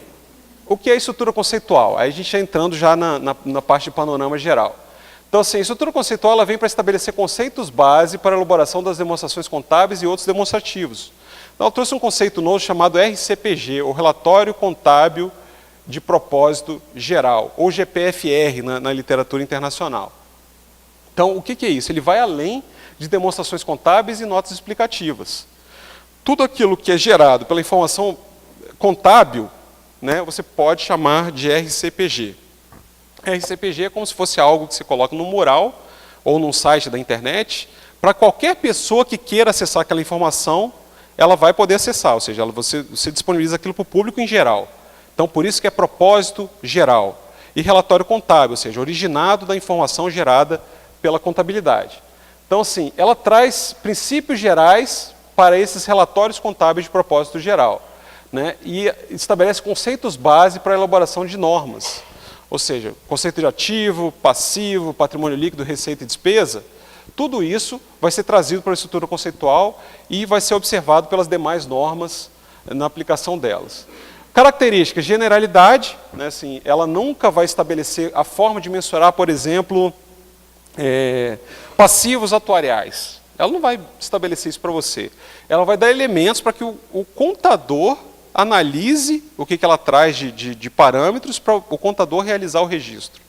o que é estrutura conceitual? Aí a gente está entrando já na parte de panorama geral. Então, assim, a estrutura conceitual ela vem para estabelecer conceitos base para a elaboração das demonstrações contábeis e outros demonstrativos. Então, ela trouxe um conceito novo chamado RCPG, ou Relatório Contábil de Propósito Geral, ou GPFR na literatura internacional. Então, o que é isso? Ele vai além de demonstrações contábeis e notas explicativas. Tudo aquilo que é gerado pela informação contábil, né, você pode chamar de RCPG. RCPG é como se fosse algo que você coloca no mural ou num site da internet, para qualquer pessoa que queira acessar aquela informação, ela vai poder acessar, ou seja, você disponibiliza aquilo para o público em geral. Então, por isso que é propósito geral. E relatório contábil, ou seja, originado da informação gerada pela contabilidade. Então, assim, ela traz princípios gerais para esses relatórios contábeis de propósito geral, né? E estabelece conceitos base para a elaboração de normas. Ou seja, conceito de ativo, passivo, patrimônio líquido, receita e despesa, tudo isso vai ser trazido para a estrutura conceitual e vai ser observado pelas demais normas na aplicação delas. Características, generalidade, né, assim, ela nunca vai estabelecer a forma de mensurar, por exemplo, passivos atuariais. Ela não vai estabelecer isso para você. Ela vai dar elementos para que o contador analise o que ela traz de parâmetros para o contador realizar o registro.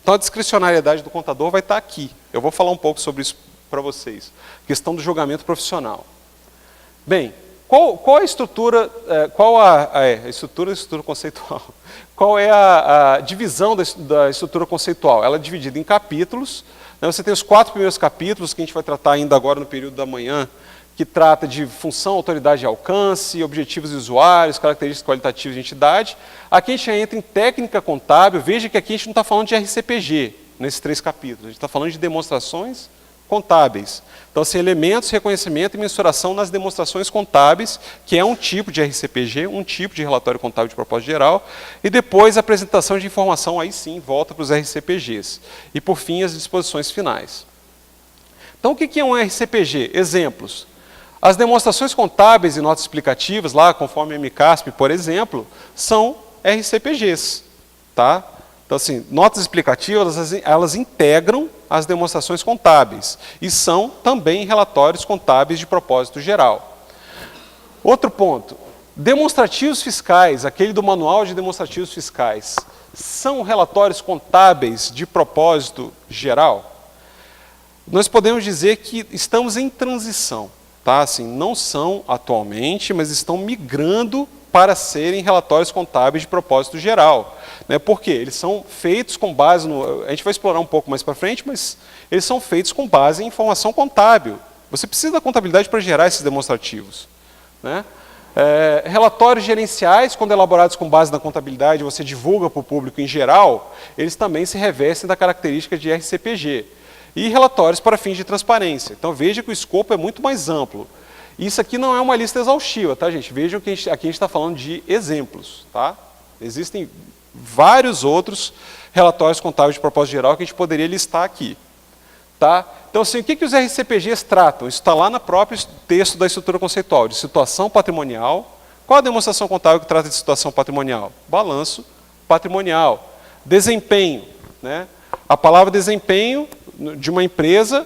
Então, a discricionariedade do contador vai estar aqui. Eu vou falar um pouco sobre isso para vocês. Questão do julgamento profissional. Bem, qual a estrutura, a estrutura conceitual? Qual é a divisão da estrutura conceitual? Ela é dividida em capítulos. Você tem os 4 primeiros capítulos, que a gente vai tratar ainda agora no período da manhã, que trata de função, autoridade e alcance, objetivos de usuários, características qualitativas de entidade. Aqui a gente entra em técnica contábil. Veja que aqui a gente não está falando de RCPG, nesses 3 capítulos. A gente está falando de demonstrações contábeis. Então, assim, elementos, reconhecimento e mensuração nas demonstrações contábeis, que é um tipo de RCPG, um tipo de relatório contábil de propósito geral, e depois a apresentação de informação, aí sim, volta para os RCPGs. E, por fim, as disposições finais. Então, o que é um RCPG? Exemplos. As demonstrações contábeis e notas explicativas, lá, conforme a MCASP, por exemplo, são RCPGs. Tá? Então, assim, notas explicativas, elas integram as demonstrações contábeis e são também relatórios contábeis de propósito geral. Outro ponto, demonstrativos fiscais, aquele do manual de demonstrativos fiscais, são relatórios contábeis de propósito geral? Nós podemos dizer que estamos em transição. Tá? Assim, não são atualmente, mas estão migrando para serem relatórios contábeis de propósito geral. Né? Por quê? Eles são feitos com base no... A gente vai explorar um pouco mais para frente, mas eles são feitos com base em informação contábil. Você precisa da contabilidade para gerar esses demonstrativos. Né? Relatórios gerenciais, quando elaborados com base na contabilidade, você divulga para o público em geral, eles também se revestem da característica de RCPG. E relatórios para fins de transparência. Então, veja que o escopo é muito mais amplo. Isso aqui não é uma lista exaustiva, tá, gente? Vejam que aqui a gente está falando de exemplos, tá? Existem vários outros relatórios contábeis de propósito geral que a gente poderia listar aqui. Tá? Então, assim, o que os RCPGs tratam? Isso está lá no próprio texto da estrutura conceitual, de situação patrimonial. Qual a demonstração contábil que trata de situação patrimonial? Balanço patrimonial. Desempenho. Né? A palavra desempenho de uma empresa,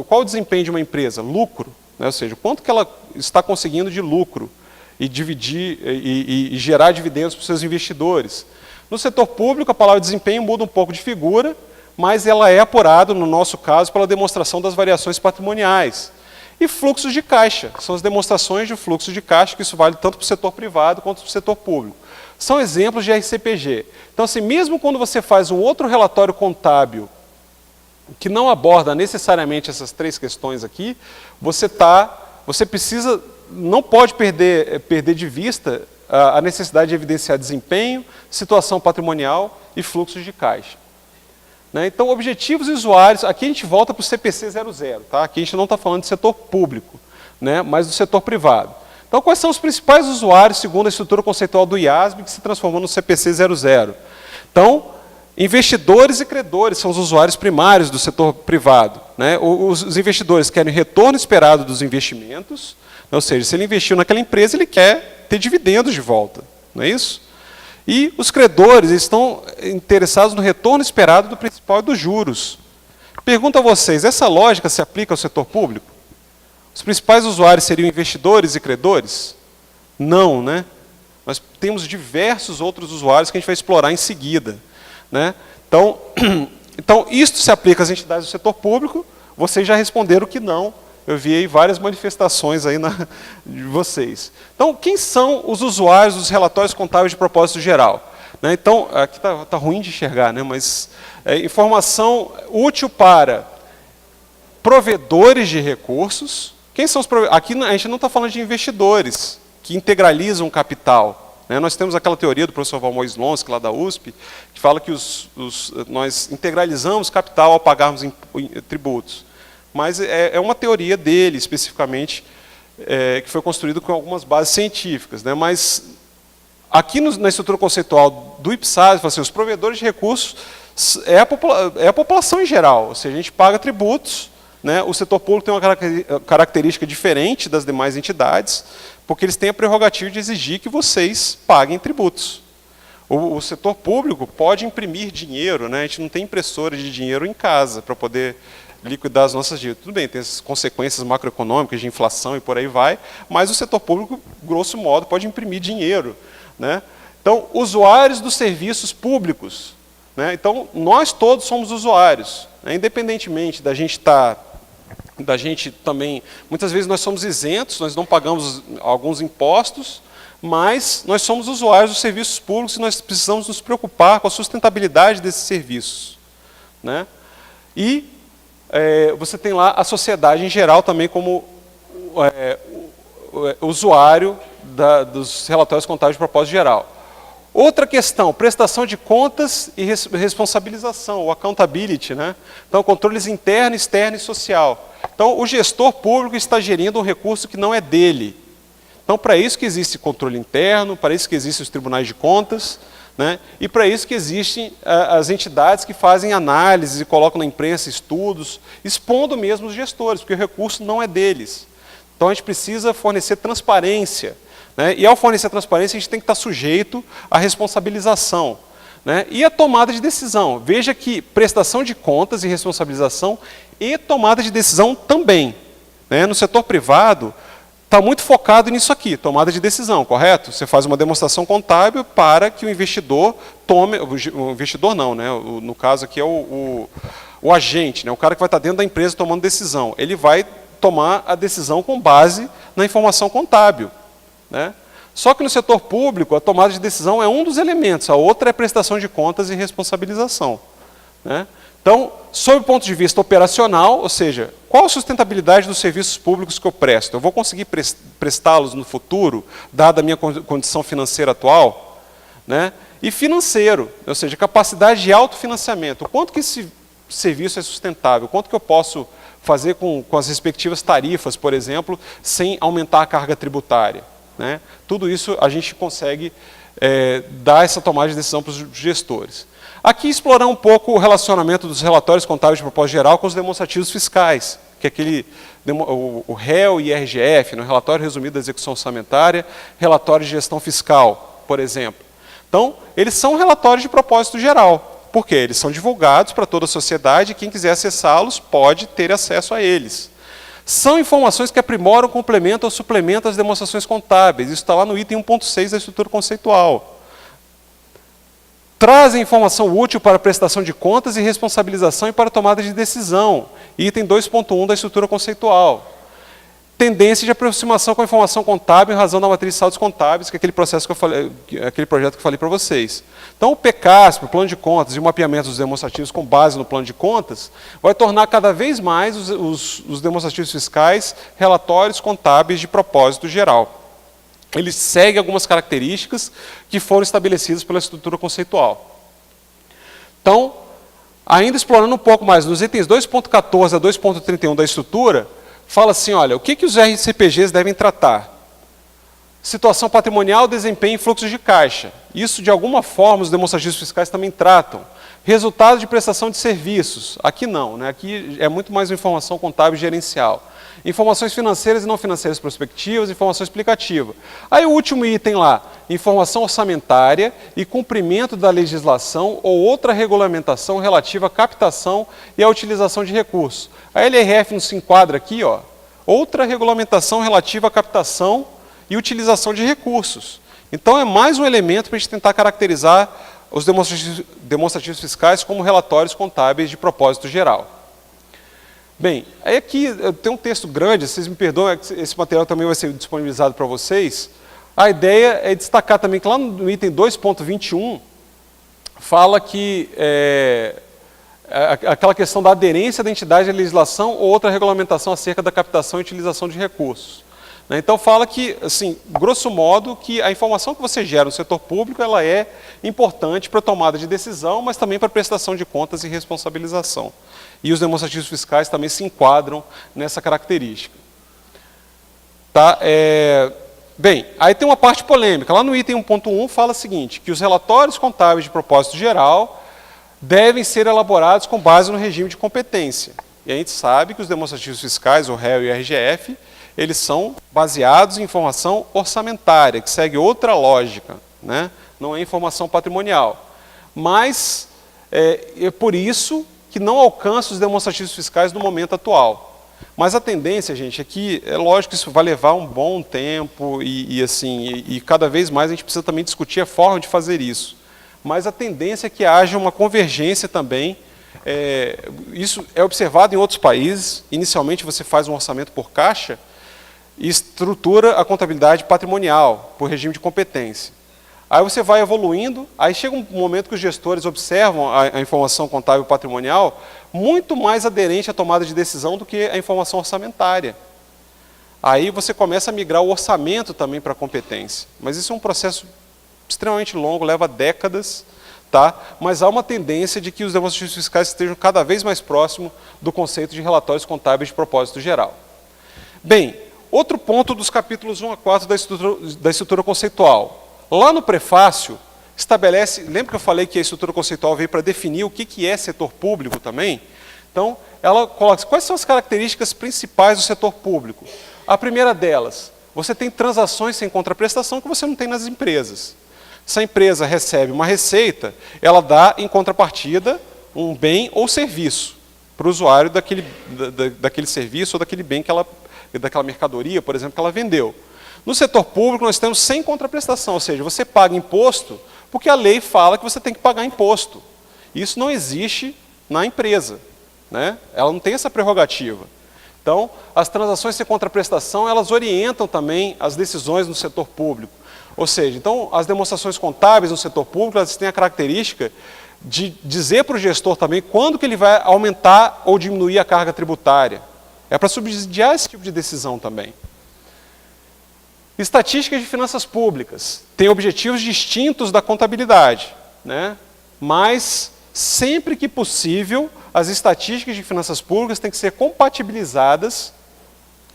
qual o desempenho de uma empresa? Lucro. Né? Ou seja, quanto que ela está conseguindo de lucro e dividir e gerar dividendos para os seus investidores. No setor público, a palavra desempenho muda um pouco de figura, mas ela é apurada, no nosso caso, pela demonstração das variações patrimoniais. E fluxos de caixa, são as demonstrações de fluxo de caixa, que isso vale tanto para o setor privado quanto para o setor público. São exemplos de RCPG. Então, assim, mesmo quando você faz um outro relatório contábil que não aborda necessariamente essas três questões aqui, você precisa, não pode perder de vista a necessidade de evidenciar desempenho, situação patrimonial e fluxos de caixa. Né? Então, objetivos e usuários, aqui a gente volta para o CPC 00, tá? Aqui a gente não está falando de setor público, né? Mas do setor privado. Então, quais são os principais usuários, segundo a estrutura conceitual do IASB, que se transformou no CPC 00? Então, investidores e credores são os usuários primários do setor privado. Né? Os investidores querem retorno esperado dos investimentos, ou seja, se ele investiu naquela empresa, ele quer ter dividendos de volta, não é isso? E os credores estão interessados no retorno esperado do principal e dos juros. Pergunto a vocês, essa lógica se aplica ao setor público? Os principais usuários seriam investidores e credores? Não, né? Nós temos diversos outros usuários que a gente vai explorar em seguida. Né? Então, isto se aplica às entidades do setor público, vocês já responderam que não. Eu vi aí várias manifestações aí de vocês. Então, quem são os usuários dos relatórios contábeis de propósito geral? Né? Então, aqui está ruim de enxergar, né? Mas informação útil para provedores de recursos. Quem são os provedores? Aqui a gente não está falando de investidores que integralizam capital. Né? Nós temos aquela teoria do professor Valmor Slonsky, lá da USP, que fala que nós integralizamos capital ao pagarmos tributos. Mas é uma teoria dele, especificamente, que foi construída com algumas bases científicas. Né? Mas aqui na estrutura conceitual do IPSAS, assim, os provedores de recursos é a população em geral, ou seja, a gente paga tributos. Né? O setor público tem uma característica diferente das demais entidades, porque eles têm a prerrogativa de exigir que vocês paguem tributos. O setor público pode imprimir dinheiro, né? A gente não tem impressora de dinheiro em casa para poder liquidar as nossas dívidas. Tudo bem, tem as consequências macroeconômicas de inflação e por aí vai, mas o setor público, grosso modo, pode imprimir dinheiro. Né? Então, usuários dos serviços públicos. Né? Então, nós todos somos usuários, né? Independentemente da gente também, muitas vezes nós somos isentos, nós não pagamos alguns impostos, mas nós somos usuários dos serviços públicos e nós precisamos nos preocupar com a sustentabilidade desses serviços. Né? E você tem lá a sociedade em geral também como usuário dos relatórios contábeis de propósito geral. Outra questão, prestação de contas e responsabilização, o accountability. Né? Então, controles interno, externo e social. Então, o gestor público está gerindo um recurso que não é dele. Então, para isso que existe controle interno, para isso que existem os tribunais de contas, né? E para isso que existem as entidades que fazem análises e colocam na imprensa estudos, expondo mesmo os gestores, porque o recurso não é deles. Então, a gente precisa fornecer transparência. Né? E, ao fornecer transparência, a gente tem que estar sujeito à responsabilização. Né? E a tomada de decisão. Veja que prestação de contas e responsabilização e tomada de decisão também. Né? No setor privado, está muito focado nisso aqui, tomada de decisão, correto? Você faz uma demonstração contábil para que o investidor tome... O investidor não, né? No caso aqui é o agente, né? O cara que vai estar dentro da empresa tomando decisão. Ele vai tomar a decisão com base na informação contábil. Né? Só que no setor público, a tomada de decisão é um dos elementos, a outra é prestação de contas e responsabilização. Né? Então, sob o ponto de vista operacional, ou seja, qual a sustentabilidade dos serviços públicos que eu presto? Eu vou conseguir prestá-los no futuro, dada a minha condição financeira atual? Né? E financeiro, ou seja, capacidade de autofinanciamento. O quanto que esse serviço é sustentável? O quanto que eu posso fazer com as respectivas tarifas, por exemplo, sem aumentar a carga tributária? Né? Tudo isso a gente consegue dar essa tomada de decisão para os gestores. Aqui explorar um pouco o relacionamento dos relatórios contábeis de propósito geral com os demonstrativos fiscais, que é o REL e IRGF, no relatório resumido da execução orçamentária, relatório de gestão fiscal, por exemplo. Então, eles são relatórios de propósito geral, porque eles são divulgados para toda a sociedade e quem quiser acessá-los pode ter acesso a eles. São informações que aprimoram, complementam ou suplementam as demonstrações contábeis. Isso está lá no item 1.6 da estrutura conceitual. Trazem informação útil para a prestação de contas e responsabilização e para a tomada de decisão. Item 2.1 da estrutura conceitual. Tendência de aproximação com a informação contábil em razão da matriz de saldos contábeis, que é aquele processo que eu falei, aquele projeto que eu falei para vocês. Então, o PCASP, o plano de contas e o mapeamento dos demonstrativos com base no plano de contas, vai tornar cada vez mais os demonstrativos fiscais relatórios contábeis de propósito geral. Ele segue algumas características que foram estabelecidas pela estrutura conceitual. Então, ainda explorando um pouco mais, nos itens 2.14 a 2.31 da estrutura, fala assim, olha, o que os RCPGs devem tratar? Situação patrimonial, desempenho e fluxos de caixa. Isso, de alguma forma, os demonstrativos fiscais também tratam. Resultado de prestação de serviços. Aqui não, né? Aqui é muito mais informação contábil e gerencial. Informações financeiras e não financeiras prospectivas, informação explicativa. Aí o último item lá, informação orçamentária e cumprimento da legislação ou outra regulamentação relativa à captação e à utilização de recursos. A LRF não se enquadra aqui, ó, outra regulamentação relativa à captação e utilização de recursos. Então é mais um elemento para a gente tentar caracterizar os demonstrativos fiscais como relatórios contábeis de propósito geral. Bem, aí aqui tem um texto grande, vocês me perdoam, esse material também vai ser disponibilizado para vocês. A ideia é destacar também que lá no item 2.21 fala que aquela questão da aderência da entidade à legislação ou outra regulamentação acerca da captação e utilização de recursos. Então fala que, assim, grosso modo, que a informação que você gera no setor público ela é importante para a tomada de decisão, mas também para a prestação de contas e responsabilização. E os demonstrativos fiscais também se enquadram nessa característica. Tá? Bem, aí tem uma parte polêmica. Lá no item 1.1 fala o seguinte, que os relatórios contábeis de propósito geral devem ser elaborados com base no regime de competência. E a gente sabe que os demonstrativos fiscais, o REL e o RGF, eles são baseados em informação orçamentária, que segue outra lógica, né? Não é informação patrimonial. Mas é por isso que não alcança os demonstrativos fiscais no momento atual. Mas a tendência, gente, é que, é lógico que isso vai levar um bom tempo e cada vez mais a gente precisa também discutir a forma de fazer isso. Mas a tendência é que haja uma convergência também. Isso é observado em outros países. Inicialmente você faz um orçamento por caixa e estrutura a contabilidade patrimonial por regime de competência. Aí você vai evoluindo, aí chega um momento que os gestores observam a informação contábil patrimonial muito mais aderente à tomada de decisão do que a informação orçamentária. Aí você começa a migrar o orçamento também para a competência. Mas isso é um processo extremamente longo, leva décadas, tá? Mas há uma tendência de que os demonstrativos fiscais estejam cada vez mais próximos do conceito de relatórios contábeis de propósito geral. Bem, outro ponto dos capítulos 1 a 4 da estrutura conceitual. Lá no prefácio, estabelece, lembra que eu falei que a estrutura conceitual veio para definir o que é setor público também? Então, ela coloca quais são as características principais do setor público. A primeira delas, você tem transações sem contraprestação que você não tem nas empresas. Se a empresa recebe uma receita, ela dá em contrapartida um bem ou serviço para o usuário daquele serviço ou daquele bem daquela mercadoria, por exemplo, que ela vendeu. No setor público, nós temos sem contraprestação, ou seja, você paga imposto porque a lei fala que você tem que pagar imposto. Isso não existe na empresa, né? Ela não tem essa prerrogativa. Então, as transações sem contraprestação, elas orientam também as decisões no setor público. Ou seja, então, as demonstrações contábeis no setor público, elas têm a característica de dizer para o gestor também quando que ele vai aumentar ou diminuir a carga tributária. É para subsidiar esse tipo de decisão também. Estatísticas de finanças públicas têm objetivos distintos da contabilidade, né? Mas, sempre que possível, as estatísticas de finanças públicas têm que ser compatibilizadas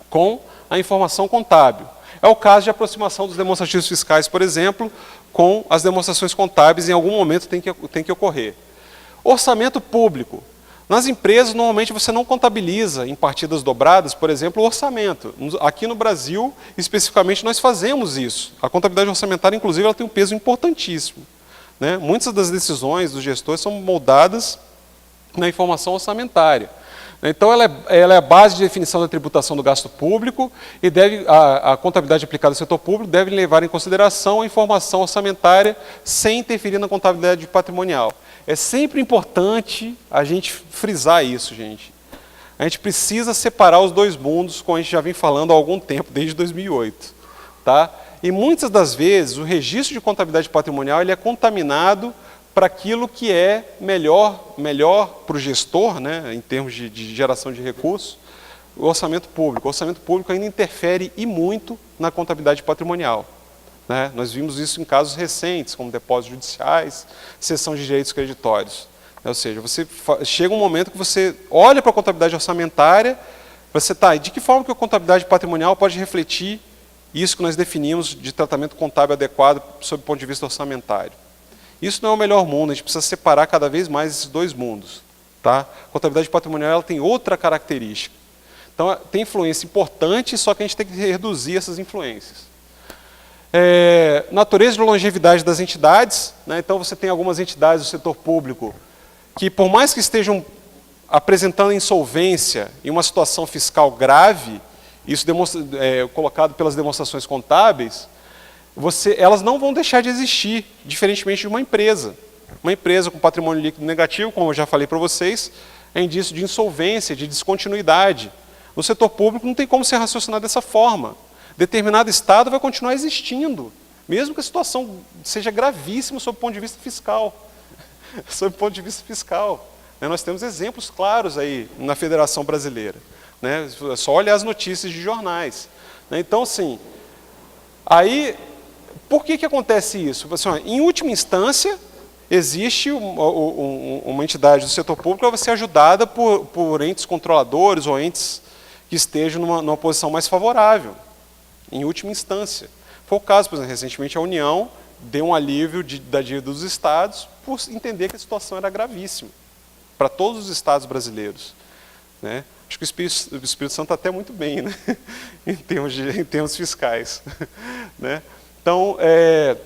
com a informação contábil. É o caso de aproximação dos demonstrativos fiscais, por exemplo, com as demonstrações contábeis, em algum momento tem que ocorrer. Orçamento público. Nas empresas, normalmente, você não contabiliza em partidas dobradas, por exemplo, o orçamento. Aqui no Brasil, especificamente, nós fazemos isso. A contabilidade orçamentária, inclusive, ela tem um peso importantíssimo, né? Muitas das decisões dos gestores são moldadas na informação orçamentária. Então, ela é a base de definição da tributação do gasto público e a contabilidade aplicada ao setor público deve levar em consideração a informação orçamentária sem interferir na contabilidade patrimonial. É sempre importante a gente frisar isso, gente. A gente precisa separar os dois mundos, como a gente já vem falando há algum tempo, desde 2008. Tá? E muitas das vezes, o registro de contabilidade patrimonial ele é contaminado para aquilo que é melhor para o gestor, né, em termos de geração de recursos, o orçamento público. O orçamento público ainda interfere e muito na contabilidade patrimonial. Né? Nós vimos isso em casos recentes, como depósitos judiciais, cessão de direitos creditórios. Ou seja, chega um momento que você olha para a contabilidade orçamentária, você está, de que forma que a contabilidade patrimonial pode refletir isso que nós definimos de tratamento contábil adequado sob o ponto de vista orçamentário. Isso não é o melhor mundo, a gente precisa separar cada vez mais esses dois mundos. Tá? A contabilidade patrimonial ela tem outra característica. Então, tem influência importante, só que a gente tem que reduzir essas influências. Natureza de longevidade das entidades. Né? Então, você tem algumas entidades do setor público que, por mais que estejam apresentando insolvência em uma situação fiscal grave, isso colocado pelas demonstrações contábeis, elas não vão deixar de existir, diferentemente de uma empresa. Uma empresa com patrimônio líquido negativo, como eu já falei para vocês, é indício de insolvência, de descontinuidade. No setor público não tem como ser raciocinado dessa forma. Determinado estado vai continuar existindo, mesmo que a situação seja gravíssima sob o ponto de vista fiscal. Sob o ponto de vista fiscal. Nós temos exemplos claros aí na Federação Brasileira. É só olhar as notícias de jornais. Então, assim, aí... Por que acontece isso? Assim, em última instância, existe uma entidade do setor público que vai ser ajudada por entes controladores ou entes que estejam numa posição mais favorável, em última instância. Foi o caso, por exemplo, recentemente a União deu um alívio da dívida dos estados por entender que a situação era gravíssima para todos os estados brasileiros. Né? Acho que o Espírito Santo está até muito bem, né? em termos fiscais. Né? Então, é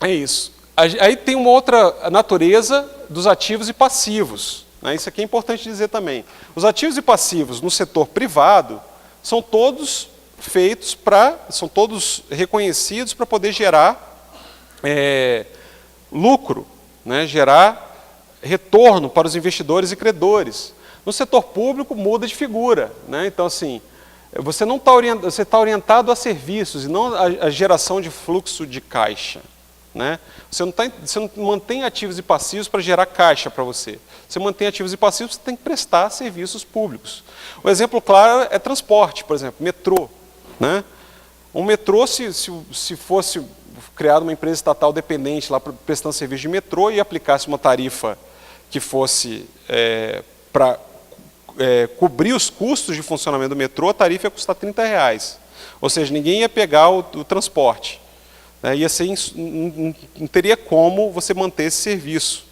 isso. Aí tem uma outra natureza dos ativos e passivos. Né? Isso aqui é importante dizer também. Os ativos e passivos no setor privado são todos são todos reconhecidos para poder gerar lucro, né? Gerar retorno para os investidores e credores. No setor público muda de figura. Né? Então, assim, você está orientado a serviços e não a geração de fluxo de caixa. Né? Você não mantém ativos e passivos para gerar caixa para você. Você mantém ativos e passivos, você tem que prestar serviços públicos. Um exemplo claro é transporte, por exemplo, metrô. Né? Um metrô, se fosse criada uma empresa estatal dependente lá prestando serviço de metrô e aplicasse uma tarifa que fosse para cobrir os custos de funcionamento do metrô, a tarifa ia custar R$30. Ou seja, ninguém ia pegar o transporte. Ia ser, não teria como você manter esse serviço.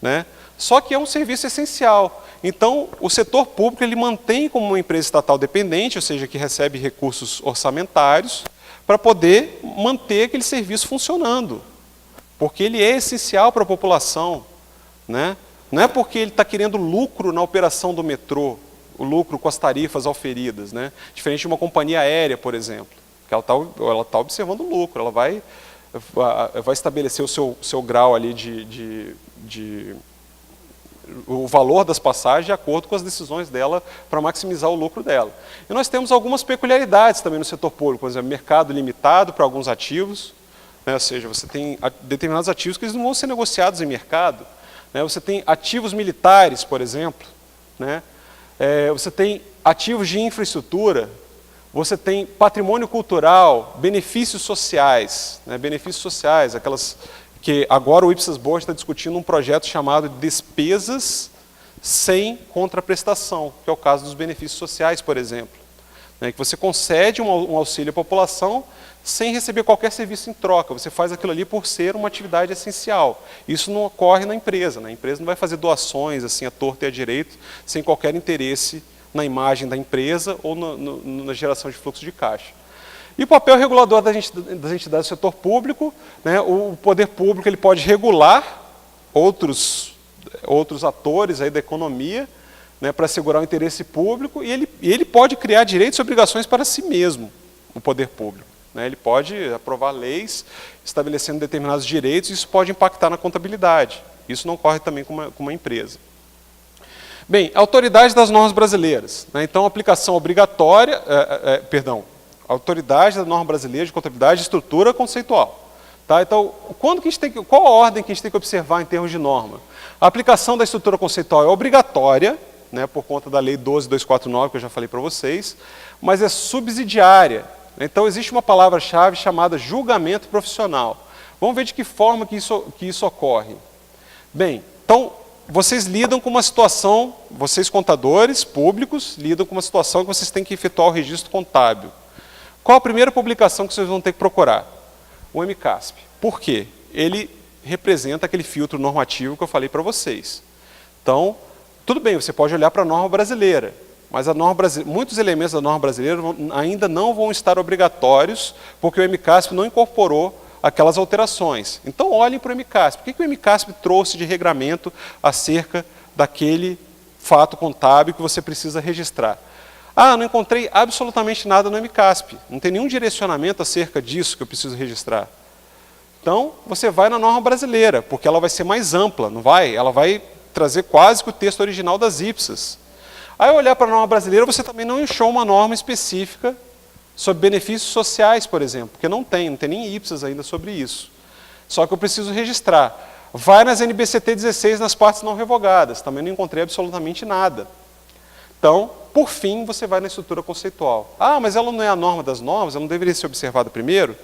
Né? Só que é um serviço essencial. Então, o setor público ele mantém como uma empresa estatal dependente, ou seja, que recebe recursos orçamentários, para poder manter aquele serviço funcionando. Porque ele é essencial para a população. Né? Não é porque ele está querendo lucro na operação do metrô, o lucro com as tarifas auferidas, né? Diferente de uma companhia aérea, por exemplo, que ela tá observando o lucro, ela vai estabelecer o seu grau ali o valor das passagens de acordo com as decisões dela para maximizar o lucro dela. E nós temos algumas peculiaridades também no setor público, por exemplo, mercado limitado para alguns ativos, né? Ou seja, você tem determinados ativos que eles não vão ser negociados em mercado. Você tem ativos militares, por exemplo, né? Você tem ativos de infraestrutura, você tem patrimônio cultural, benefícios sociais, né? Benefícios sociais, aquelas que agora o Ipsos Board está discutindo um projeto chamado despesas sem contraprestação, que é o caso dos benefícios sociais, por exemplo. né, que você concede um auxílio à população sem receber qualquer serviço em troca. Você faz aquilo ali por ser uma atividade essencial. Isso não ocorre na empresa. Né? A empresa não vai fazer doações assim, à torta e à direito, sem qualquer interesse na imagem da empresa ou na geração de fluxo de caixa. E o papel regulador das entidades do setor público, né, o poder público ele pode regular outros atores aí da economia, né, para assegurar o interesse público, e ele pode criar direitos e obrigações para si mesmo, o poder público. Né, ele pode aprovar leis estabelecendo determinados direitos, e isso pode impactar na contabilidade. Isso não ocorre também com uma empresa. Bem, autoridade das normas brasileiras. Né, então, aplicação obrigatória, autoridade da norma brasileira de contabilidade e estrutura conceitual. Tá? Então, qual a ordem que a gente tem que observar em termos de norma? A aplicação da estrutura conceitual é obrigatória, né, por conta da Lei 12.249, que eu já falei para vocês, mas é subsidiária. Então, existe uma palavra-chave chamada julgamento profissional. Vamos ver de que forma que isso ocorre. Bem, então, vocês lidam com uma situação, vocês contadores públicos, lidam com uma situação que vocês têm que efetuar o registro contábil. Qual a primeira publicação que vocês vão ter que procurar? O MCASP. Por quê? Ele representa aquele filtro normativo que eu falei para vocês. Então, tudo bem, você pode olhar para a norma brasileira, mas muitos elementos da norma brasileira ainda não vão estar obrigatórios, porque o MCASP não incorporou aquelas alterações. Então, olhem para o MCASP. O que o MCASP trouxe de regramento acerca daquele fato contábil que você precisa registrar? Ah, não encontrei absolutamente nada no MCASP. Não tem nenhum direcionamento acerca disso que eu preciso registrar. Então, você vai na norma brasileira, porque ela vai ser mais ampla, não vai? Ela vai trazer quase que o texto original das IPSAS. Aí, olhar para a norma brasileira, você também não achou uma norma específica sobre benefícios sociais, por exemplo, porque não tem nem IPSAS ainda sobre isso. Só que eu preciso registrar. Vai nas NBCT 16, nas partes não revogadas, também não encontrei absolutamente nada. Então, por fim, você vai na estrutura conceitual. Ah, mas ela não é a norma das normas, ela não deveria ser observada primeiro?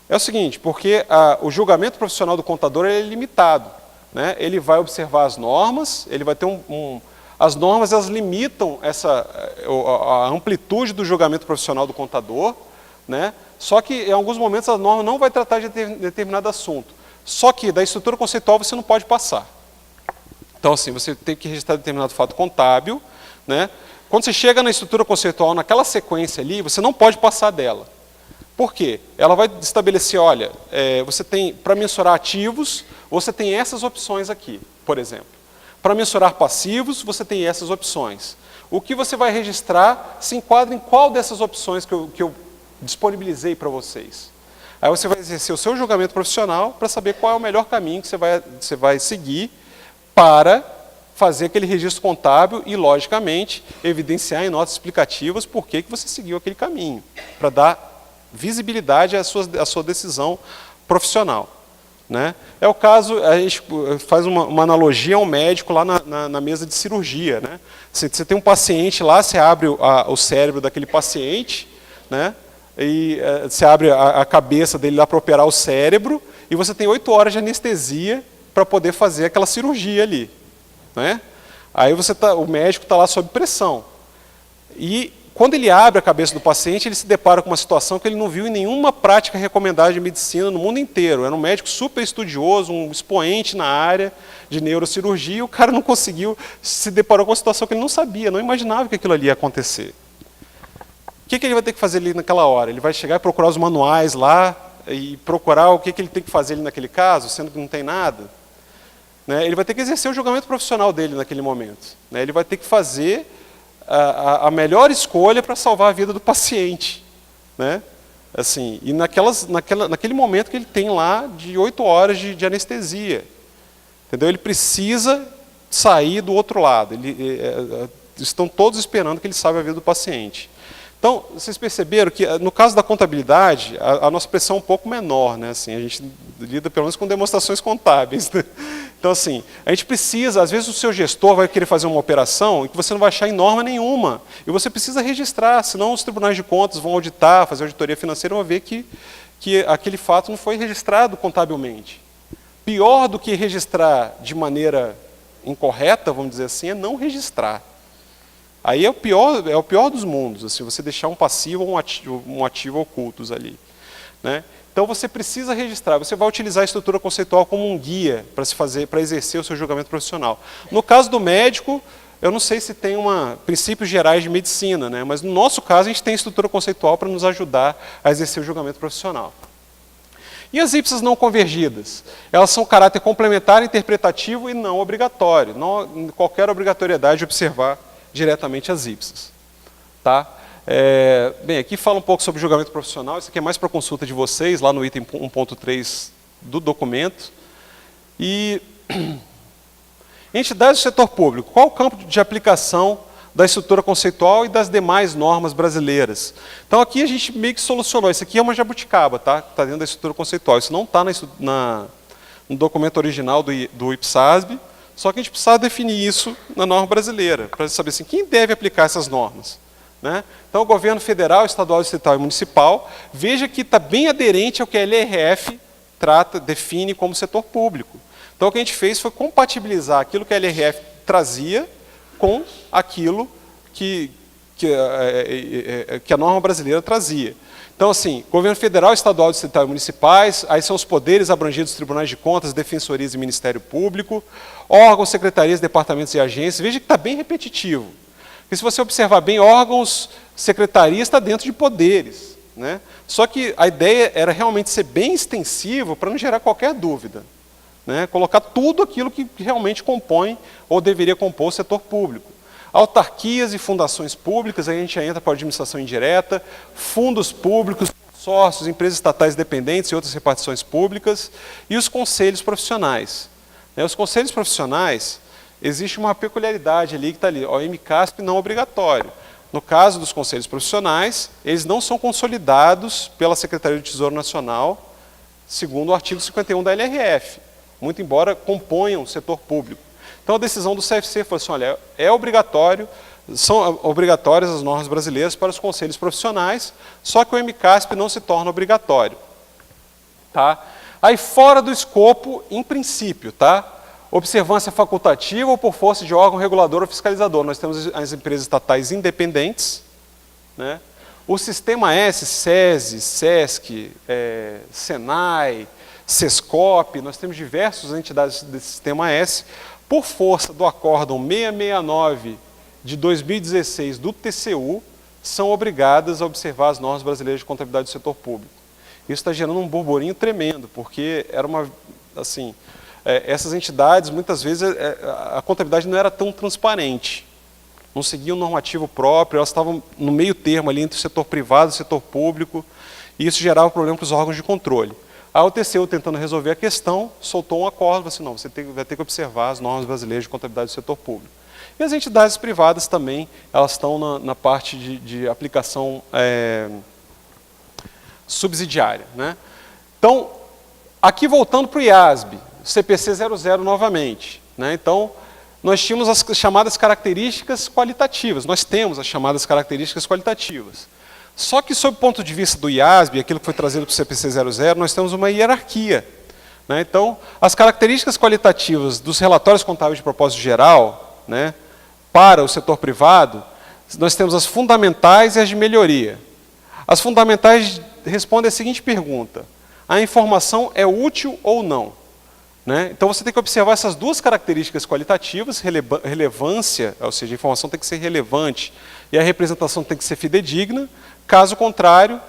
É o seguinte, porque o julgamento profissional do contador é limitado. Né? Ele vai observar as normas, ele vai ter as normas elas limitam a amplitude do julgamento profissional do contador, né? Só que em alguns momentos a norma não vai tratar de determinado assunto. Só que da estrutura conceitual você não pode passar. Então, assim, você tem que registrar determinado fato contábil, né? Quando você chega na estrutura conceitual, naquela sequência ali, você não pode passar dela. Por quê? Ela vai estabelecer, olha, você tem, para mensurar ativos, você tem essas opções aqui, por exemplo. Para mensurar passivos, você tem essas opções. O que você vai registrar se enquadra em qual dessas opções que eu disponibilizei para vocês. Aí você vai exercer o seu julgamento profissional para saber qual é o melhor caminho que você vai seguir para fazer aquele registro contábil e, logicamente, evidenciar em notas explicativas por que você seguiu aquele caminho, para dar visibilidade à sua decisão profissional. Né? É o caso, a gente faz uma analogia a um médico lá na mesa de cirurgia. Né? Você tem um paciente lá, você abre o cérebro daquele paciente, né? E você abre a cabeça dele lá para operar o cérebro, e você tem 8 horas de anestesia para poder fazer aquela cirurgia ali. Né? Aí o médico está lá sob pressão. E quando ele abre a cabeça do paciente, ele se depara com uma situação que ele não viu em nenhuma prática recomendada de medicina no mundo inteiro. Era um médico super estudioso, um expoente na área de neurocirurgia, e o cara não conseguiu, se deparou com uma situação que ele não sabia, não imaginava que aquilo ali ia acontecer. O que ele vai ter que fazer ali naquela hora? Ele vai chegar e procurar os manuais lá, e procurar o que ele tem que fazer ali naquele caso, sendo que não tem nada? Né? Ele vai ter que exercer o julgamento profissional dele naquele momento. Né? Ele vai ter que fazer a melhor escolha para salvar a vida do paciente. Né? Assim, e naquele momento que ele tem lá de 8 horas de anestesia. Entendeu? Ele precisa sair do outro lado. Estão todos esperando que ele salve a vida do paciente. Então, vocês perceberam que, no caso da contabilidade, a nossa pressão é um pouco menor. Né? Assim, a gente lida, pelo menos, com demonstrações contábeis. Né? Então, assim, a gente precisa, às vezes o seu gestor vai querer fazer uma operação que você não vai achar em norma nenhuma. E você precisa registrar, senão os tribunais de contas vão auditar, fazer auditoria financeira, vão ver que aquele fato não foi registrado contabilmente. Pior do que registrar de maneira incorreta, vamos dizer assim, é não registrar. Aí é o pior dos mundos, assim, você deixar um passivo ou um ativo ocultos ali, né? Então você precisa registrar, você vai utilizar a estrutura conceitual como um guia para exercer o seu julgamento profissional. No caso do médico, eu não sei se tem princípios gerais de medicina, né? Mas no nosso caso a gente tem estrutura conceitual para nos ajudar a exercer o julgamento profissional. E as ípsas não convergidas? Elas são caráter complementar, interpretativo e não obrigatório. Não qualquer obrigatoriedade de observar diretamente as ípsas. Tá? Bem, aqui fala um pouco sobre julgamento profissional. Isso aqui é mais para consulta de vocês, lá no item 1.3 do documento. E entidades do setor público. Qual o campo de aplicação da estrutura conceitual e das demais normas brasileiras? Então aqui a gente meio que solucionou. Isso aqui é uma jabuticaba, tá? Está dentro da estrutura conceitual. Isso não está no documento original do IPSASB, só que a gente precisa definir isso na norma brasileira, para saber assim, quem deve aplicar essas normas, né? Então o governo federal, estadual, distrital e municipal, veja que está bem aderente ao que a LRF define como setor público. Então o que a gente fez foi compatibilizar aquilo que a LRF trazia com aquilo que a norma brasileira trazia. Então, assim, governo federal, estadual, distrital e municipais, aí são os poderes abrangidos dos tribunais de contas, defensorias e Ministério Público, órgãos, secretarias, departamentos e agências. Veja que está bem repetitivo. Porque se você observar bem, órgãos, secretarias está dentro de poderes, né? Só que a ideia era realmente ser bem extensivo para não gerar qualquer dúvida, né? Colocar tudo aquilo que realmente compõe ou deveria compor o setor público. Autarquias e fundações públicas, aí a gente entra para a administração indireta, fundos públicos, consórcios, empresas estatais dependentes e outras repartições públicas, e os conselhos profissionais. Os conselhos profissionais, existe uma peculiaridade ali que está ali, o MCASP não obrigatório. No caso dos conselhos profissionais, eles não são consolidados pela Secretaria do Tesouro Nacional, segundo o artigo 51 da LRF, muito embora componham o setor público. Então a decisão do CFC foi assim, olha, são obrigatórias as normas brasileiras para os conselhos profissionais, só que o MCASP não se torna obrigatório. Tá? Aí fora do escopo, em princípio, tá? Observância facultativa ou por força de órgão regulador ou fiscalizador. Nós temos as empresas estatais independentes, né? O Sistema S, SESI, SESC, SENAI, SESCOP, nós temos diversas entidades desse Sistema S, por força do Acórdão 669 de 2016 do TCU, são obrigadas a observar as normas brasileiras de contabilidade do setor público. Isso está gerando um burburinho tremendo, porque era essas entidades, muitas vezes, a contabilidade não era tão transparente, não seguiam um normativo próprio, elas estavam no meio termo ali entre o setor privado e o setor público, e isso gerava problema para os órgãos de controle. A TCU, tentando resolver a questão, soltou um acordo, assim, não, você vai ter que observar as normas brasileiras de contabilidade do setor público. E as entidades privadas também, elas estão na parte de aplicação subsidiária, né? Então, aqui voltando para o IASB, CPC 00 novamente, né? Então, nós tínhamos as chamadas características qualitativas, nós temos as chamadas características qualitativas. Só que, sob o ponto de vista do IASB, aquilo que foi trazido para o CPC 00, nós temos uma hierarquia, né? Então, as características qualitativas dos relatórios contábeis de propósito geral, né, para o setor privado, nós temos as fundamentais e as de melhoria. As fundamentais respondem a seguinte pergunta: a informação é útil ou não? Né? Então você tem que observar essas duas características qualitativas, relevância, ou seja, a informação tem que ser relevante e a representação tem que ser fidedigna. Caso contrário,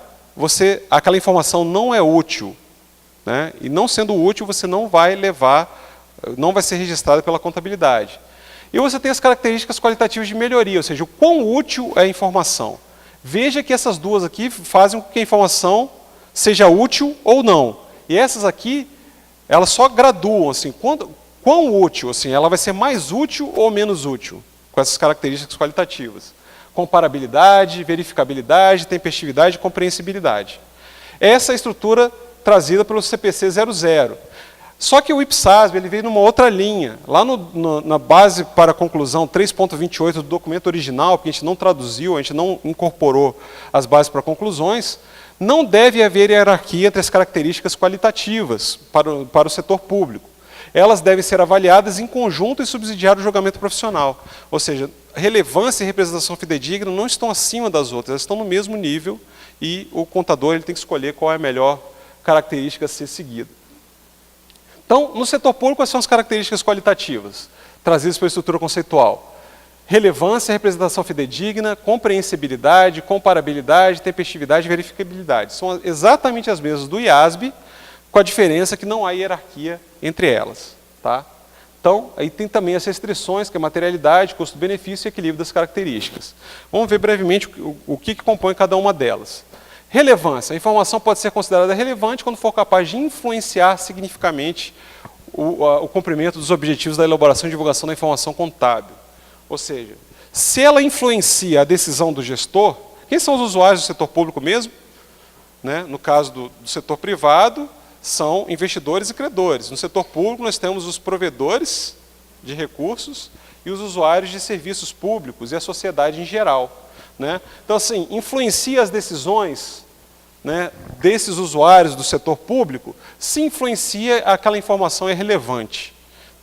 aquela informação não é útil, né? E não sendo útil, você não vai ser registrada pela contabilidade. E você tem as características qualitativas de melhoria, ou seja, o quão útil é a informação. Veja que essas duas aqui fazem com que a informação seja útil ou não. E essas aqui, elas só graduam, assim, quão útil, assim, ela vai ser mais útil ou menos útil, com essas características qualitativas. Comparabilidade, verificabilidade, tempestividade e compreensibilidade. Essa é a estrutura trazida pelo CPC 00. Só que o IPSASB ele veio numa outra linha. Lá na base para a conclusão 3.28 do documento original, que a gente não traduziu, a gente não incorporou as bases para conclusões, não deve haver hierarquia entre as características qualitativas para o setor público. Elas devem ser avaliadas em conjunto e subsidiar o julgamento profissional. Ou seja, relevância e representação fidedigna não estão acima das outras, elas estão no mesmo nível e o contador ele tem que escolher qual é a melhor característica a ser seguida. Então, no setor público, quais são as características qualitativas trazidas pela estrutura conceitual? Relevância, representação fidedigna, compreensibilidade, comparabilidade, tempestividade e verificabilidade. São exatamente as mesmas do IASB, com a diferença que não há hierarquia entre elas. Tá? Então, aí tem também as restrições, que é materialidade, custo-benefício e equilíbrio das características. Vamos ver brevemente o que compõe cada uma delas. Relevância. A informação pode ser considerada relevante quando for capaz de influenciar significativamente o cumprimento dos objetivos da elaboração e divulgação da informação contábil. Ou seja, se ela influencia a decisão do gestor, quem são os usuários do setor público mesmo? Né? No caso do setor privado, são investidores e credores. No setor público, nós temos os provedores de recursos e os usuários de serviços públicos e a sociedade em geral. Né? Então, assim, influencia as decisões, né, desses usuários do setor público, se influencia, aquela informação é relevante.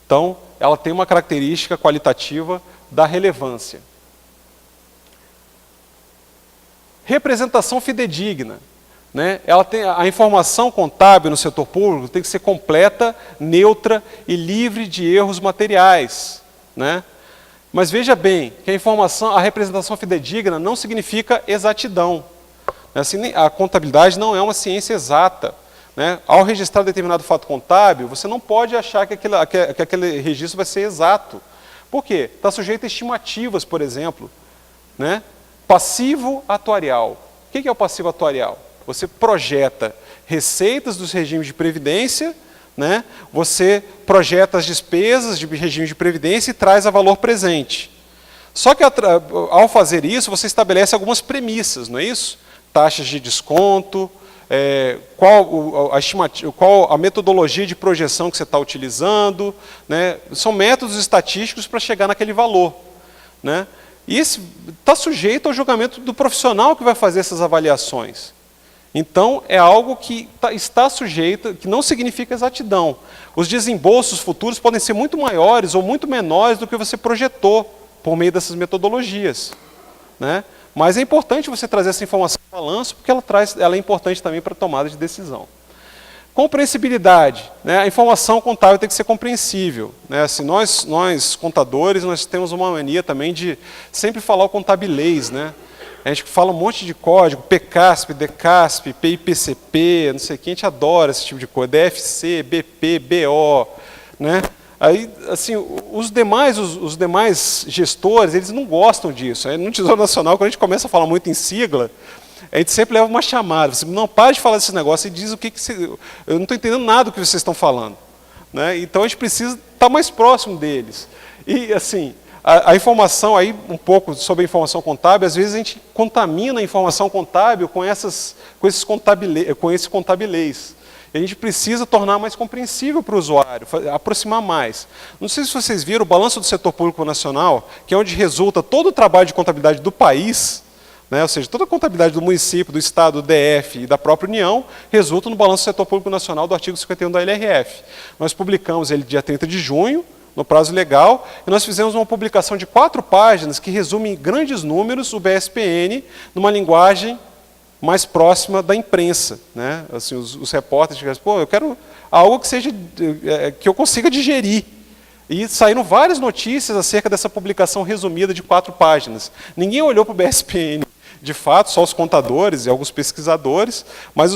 Então, ela tem uma característica qualitativa da relevância. Representação fidedigna. Né? A informação contábil no setor público tem que ser completa, neutra e livre de erros materiais. Né? Mas veja bem, que a representação fidedigna não significa exatidão. Assim, a contabilidade não é uma ciência exata. Né? Ao registrar determinado fato contábil, você não pode achar que aquele registro vai ser exato. Por quê? Está sujeito a estimativas, por exemplo. Né? Passivo atuarial. O que é o passivo atuarial? Você projeta receitas dos regimes de previdência, né? Você projeta as despesas de regime de previdência e traz a valor presente. Só que ao fazer isso, você estabelece algumas premissas, não é isso? Taxas de desconto, qual a metodologia de projeção que você está utilizando, né? São métodos estatísticos para chegar naquele valor. Né? E isso está sujeito ao julgamento do profissional que vai fazer essas avaliações. Então, é algo que está sujeito, que não significa exatidão. Os desembolsos futuros podem ser muito maiores ou muito menores do que você projetou por meio dessas metodologias. Né? Mas é importante você trazer essa informação no balanço, porque ela é importante também para a tomada de decisão. Compreensibilidade. Né? A informação contábil tem que ser compreensível. Né? Assim, nós, contadores, nós temos uma mania também de sempre falar o contabilês, né? A gente fala um monte de código, PCASP, DECASP, PIPCP, não sei o que, a gente adora esse tipo de coisa, DFC, BP, BO. Né? Aí, assim, os demais gestores, eles não gostam disso. Aí, no Tesouro Nacional, quando a gente começa a falar muito em sigla, a gente sempre leva uma chamada. Você não para de falar desse negócio e diz o que eu não estou entendendo nada do que vocês estão falando. Né? Então, a gente precisa estar mais próximo deles. E, assim, a informação aí, um pouco sobre a informação contábil, às vezes a gente contamina a informação contábil com esse contabilês. E a gente precisa tornar mais compreensível para o usuário, aproximar mais. Não sei se vocês viram o balanço do setor público nacional, que é onde resulta todo o trabalho de contabilidade do país, né? Ou seja, toda a contabilidade do município, do estado, do DF e da própria União, resulta no balanço do setor público nacional do artigo 51 da LRF. Nós publicamos ele dia 30 de junho, no prazo legal, e nós fizemos uma publicação de 4 páginas que resume em grandes números o BSPN numa linguagem mais próxima da imprensa. Né? Assim, os repórteres dizem, pô, eu quero algo que seja que eu consiga digerir. E saíram várias notícias acerca dessa publicação resumida de 4 páginas. Ninguém olhou para o BSPN, de fato, só os contadores e alguns pesquisadores, mas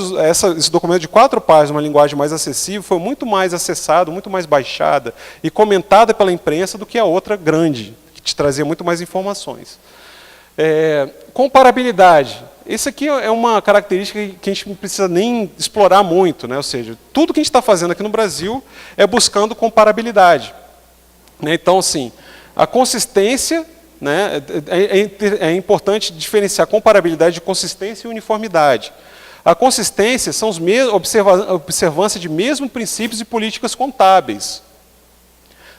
esse documento de 4 páginas, uma linguagem mais acessível, foi muito mais acessado, muito mais baixada e comentada pela imprensa do que a outra grande, que te trazia muito mais informações. Comparabilidade. Isso aqui é uma característica que a gente não precisa nem explorar muito, né? Ou seja, tudo que a gente está fazendo aqui no Brasil é buscando comparabilidade. Né? Então, assim, a consistência, né? É importante diferenciar comparabilidade de consistência e uniformidade. A consistência são observância de mesmos princípios e políticas contábeis.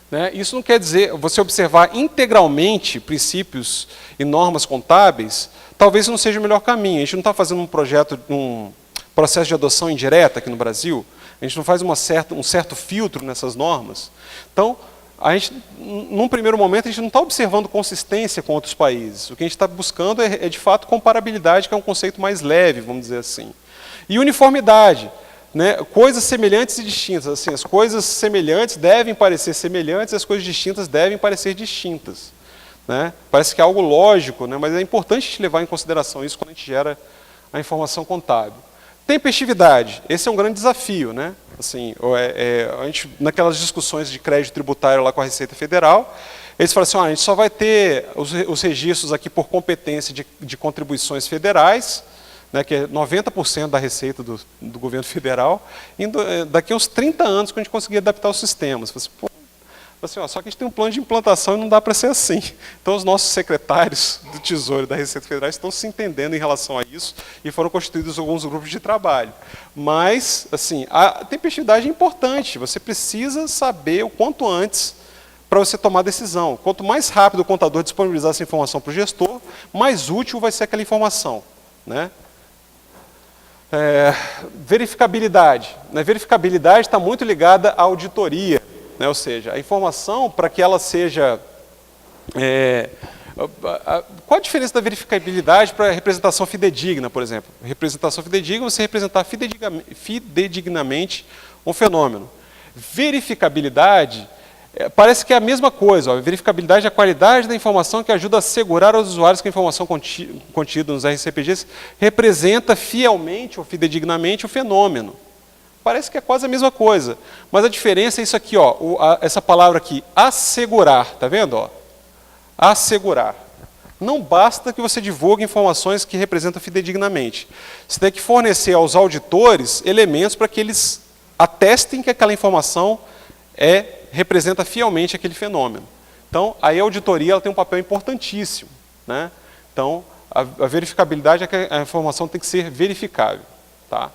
Né? Isso não quer dizer você observar integralmente princípios e normas contábeis, talvez não seja o melhor caminho. A gente não está fazendo um processo de adoção indireta aqui no Brasil, a gente não faz um certo filtro nessas normas. Então, a gente, num primeiro momento, a gente não está observando consistência com outros países. O que a gente está buscando é, de fato, comparabilidade, que é um conceito mais leve, vamos dizer assim. E uniformidade, né? Coisas semelhantes e distintas. Assim, as coisas semelhantes devem parecer semelhantes, e as coisas distintas devem parecer distintas. Né? Parece que é algo lógico, né? Mas é importante a gente levar em consideração isso quando a gente gera a informação contábil. Tempestividade, esse é um grande desafio, né? Assim, a gente, naquelas discussões de crédito tributário lá com a Receita Federal, eles falaram assim, a gente só vai ter os registros aqui por competência de contribuições federais, né, que é 90% da receita do governo federal, daqui a uns 30 anos que a gente conseguir adaptar os sistemas. Assim, pô, assim, só que a gente tem um plano de implantação e não dá para ser assim. Então, os nossos secretários do Tesouro e da Receita Federal estão se entendendo em relação a isso e foram constituídos alguns grupos de trabalho. Mas, assim, a tempestividade é importante. Você precisa saber o quanto antes para você tomar decisão. Quanto mais rápido o contador disponibilizar essa informação para o gestor, mais útil vai ser aquela informação. Né? Verificabilidade. A verificabilidade está muito ligada à auditoria. Né? Ou seja, a informação, para que ela seja... qual a diferença da verificabilidade para a representação fidedigna, por exemplo? Representação fidedigna, você representar fidedignamente um fenômeno. Verificabilidade, parece que é a mesma coisa. A verificabilidade é a qualidade da informação que ajuda a assegurar aos usuários que a informação contida nos RCPGs representa fielmente ou fidedignamente o fenômeno. Parece que é quase a mesma coisa, mas a diferença é isso aqui, ó, essa palavra aqui, assegurar, tá vendo? Ó? Assegurar. Não basta que você divulgue informações que representam fidedignamente. Você tem que fornecer aos auditores elementos para que eles atestem que aquela informação representa fielmente aquele fenômeno. Então, aí a auditoria ela tem um papel importantíssimo. Né? Então, a verificabilidade é que a informação tem que ser verificável. Tá?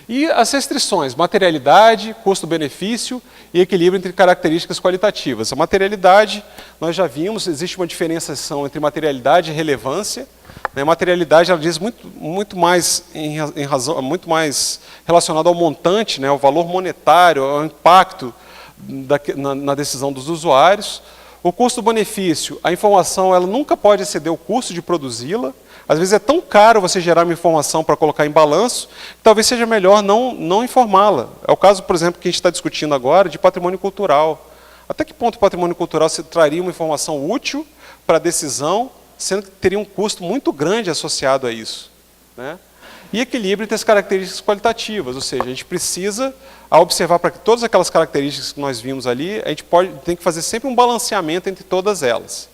E as restrições, materialidade, custo-benefício e equilíbrio entre características qualitativas. A materialidade, nós já vimos, existe uma diferenciação entre materialidade e relevância. Né? Materialidade, ela diz muito mais muito mais relacionado ao montante, né? Ao valor monetário, ao impacto na decisão dos usuários. O custo-benefício, a informação ela nunca pode exceder o custo de produzi-la. Às vezes é tão caro você gerar uma informação para colocar em balanço, que talvez seja melhor não informá-la. É o caso, por exemplo, que a gente está discutindo agora de patrimônio cultural. Até que ponto o patrimônio cultural traria uma informação útil para a decisão, sendo que teria um custo muito grande associado a isso. Né? E equilíbrio entre as características qualitativas, ou seja, a gente precisa, ao observar para que todas aquelas características que nós vimos ali, a gente tem que fazer sempre um balanceamento entre todas elas.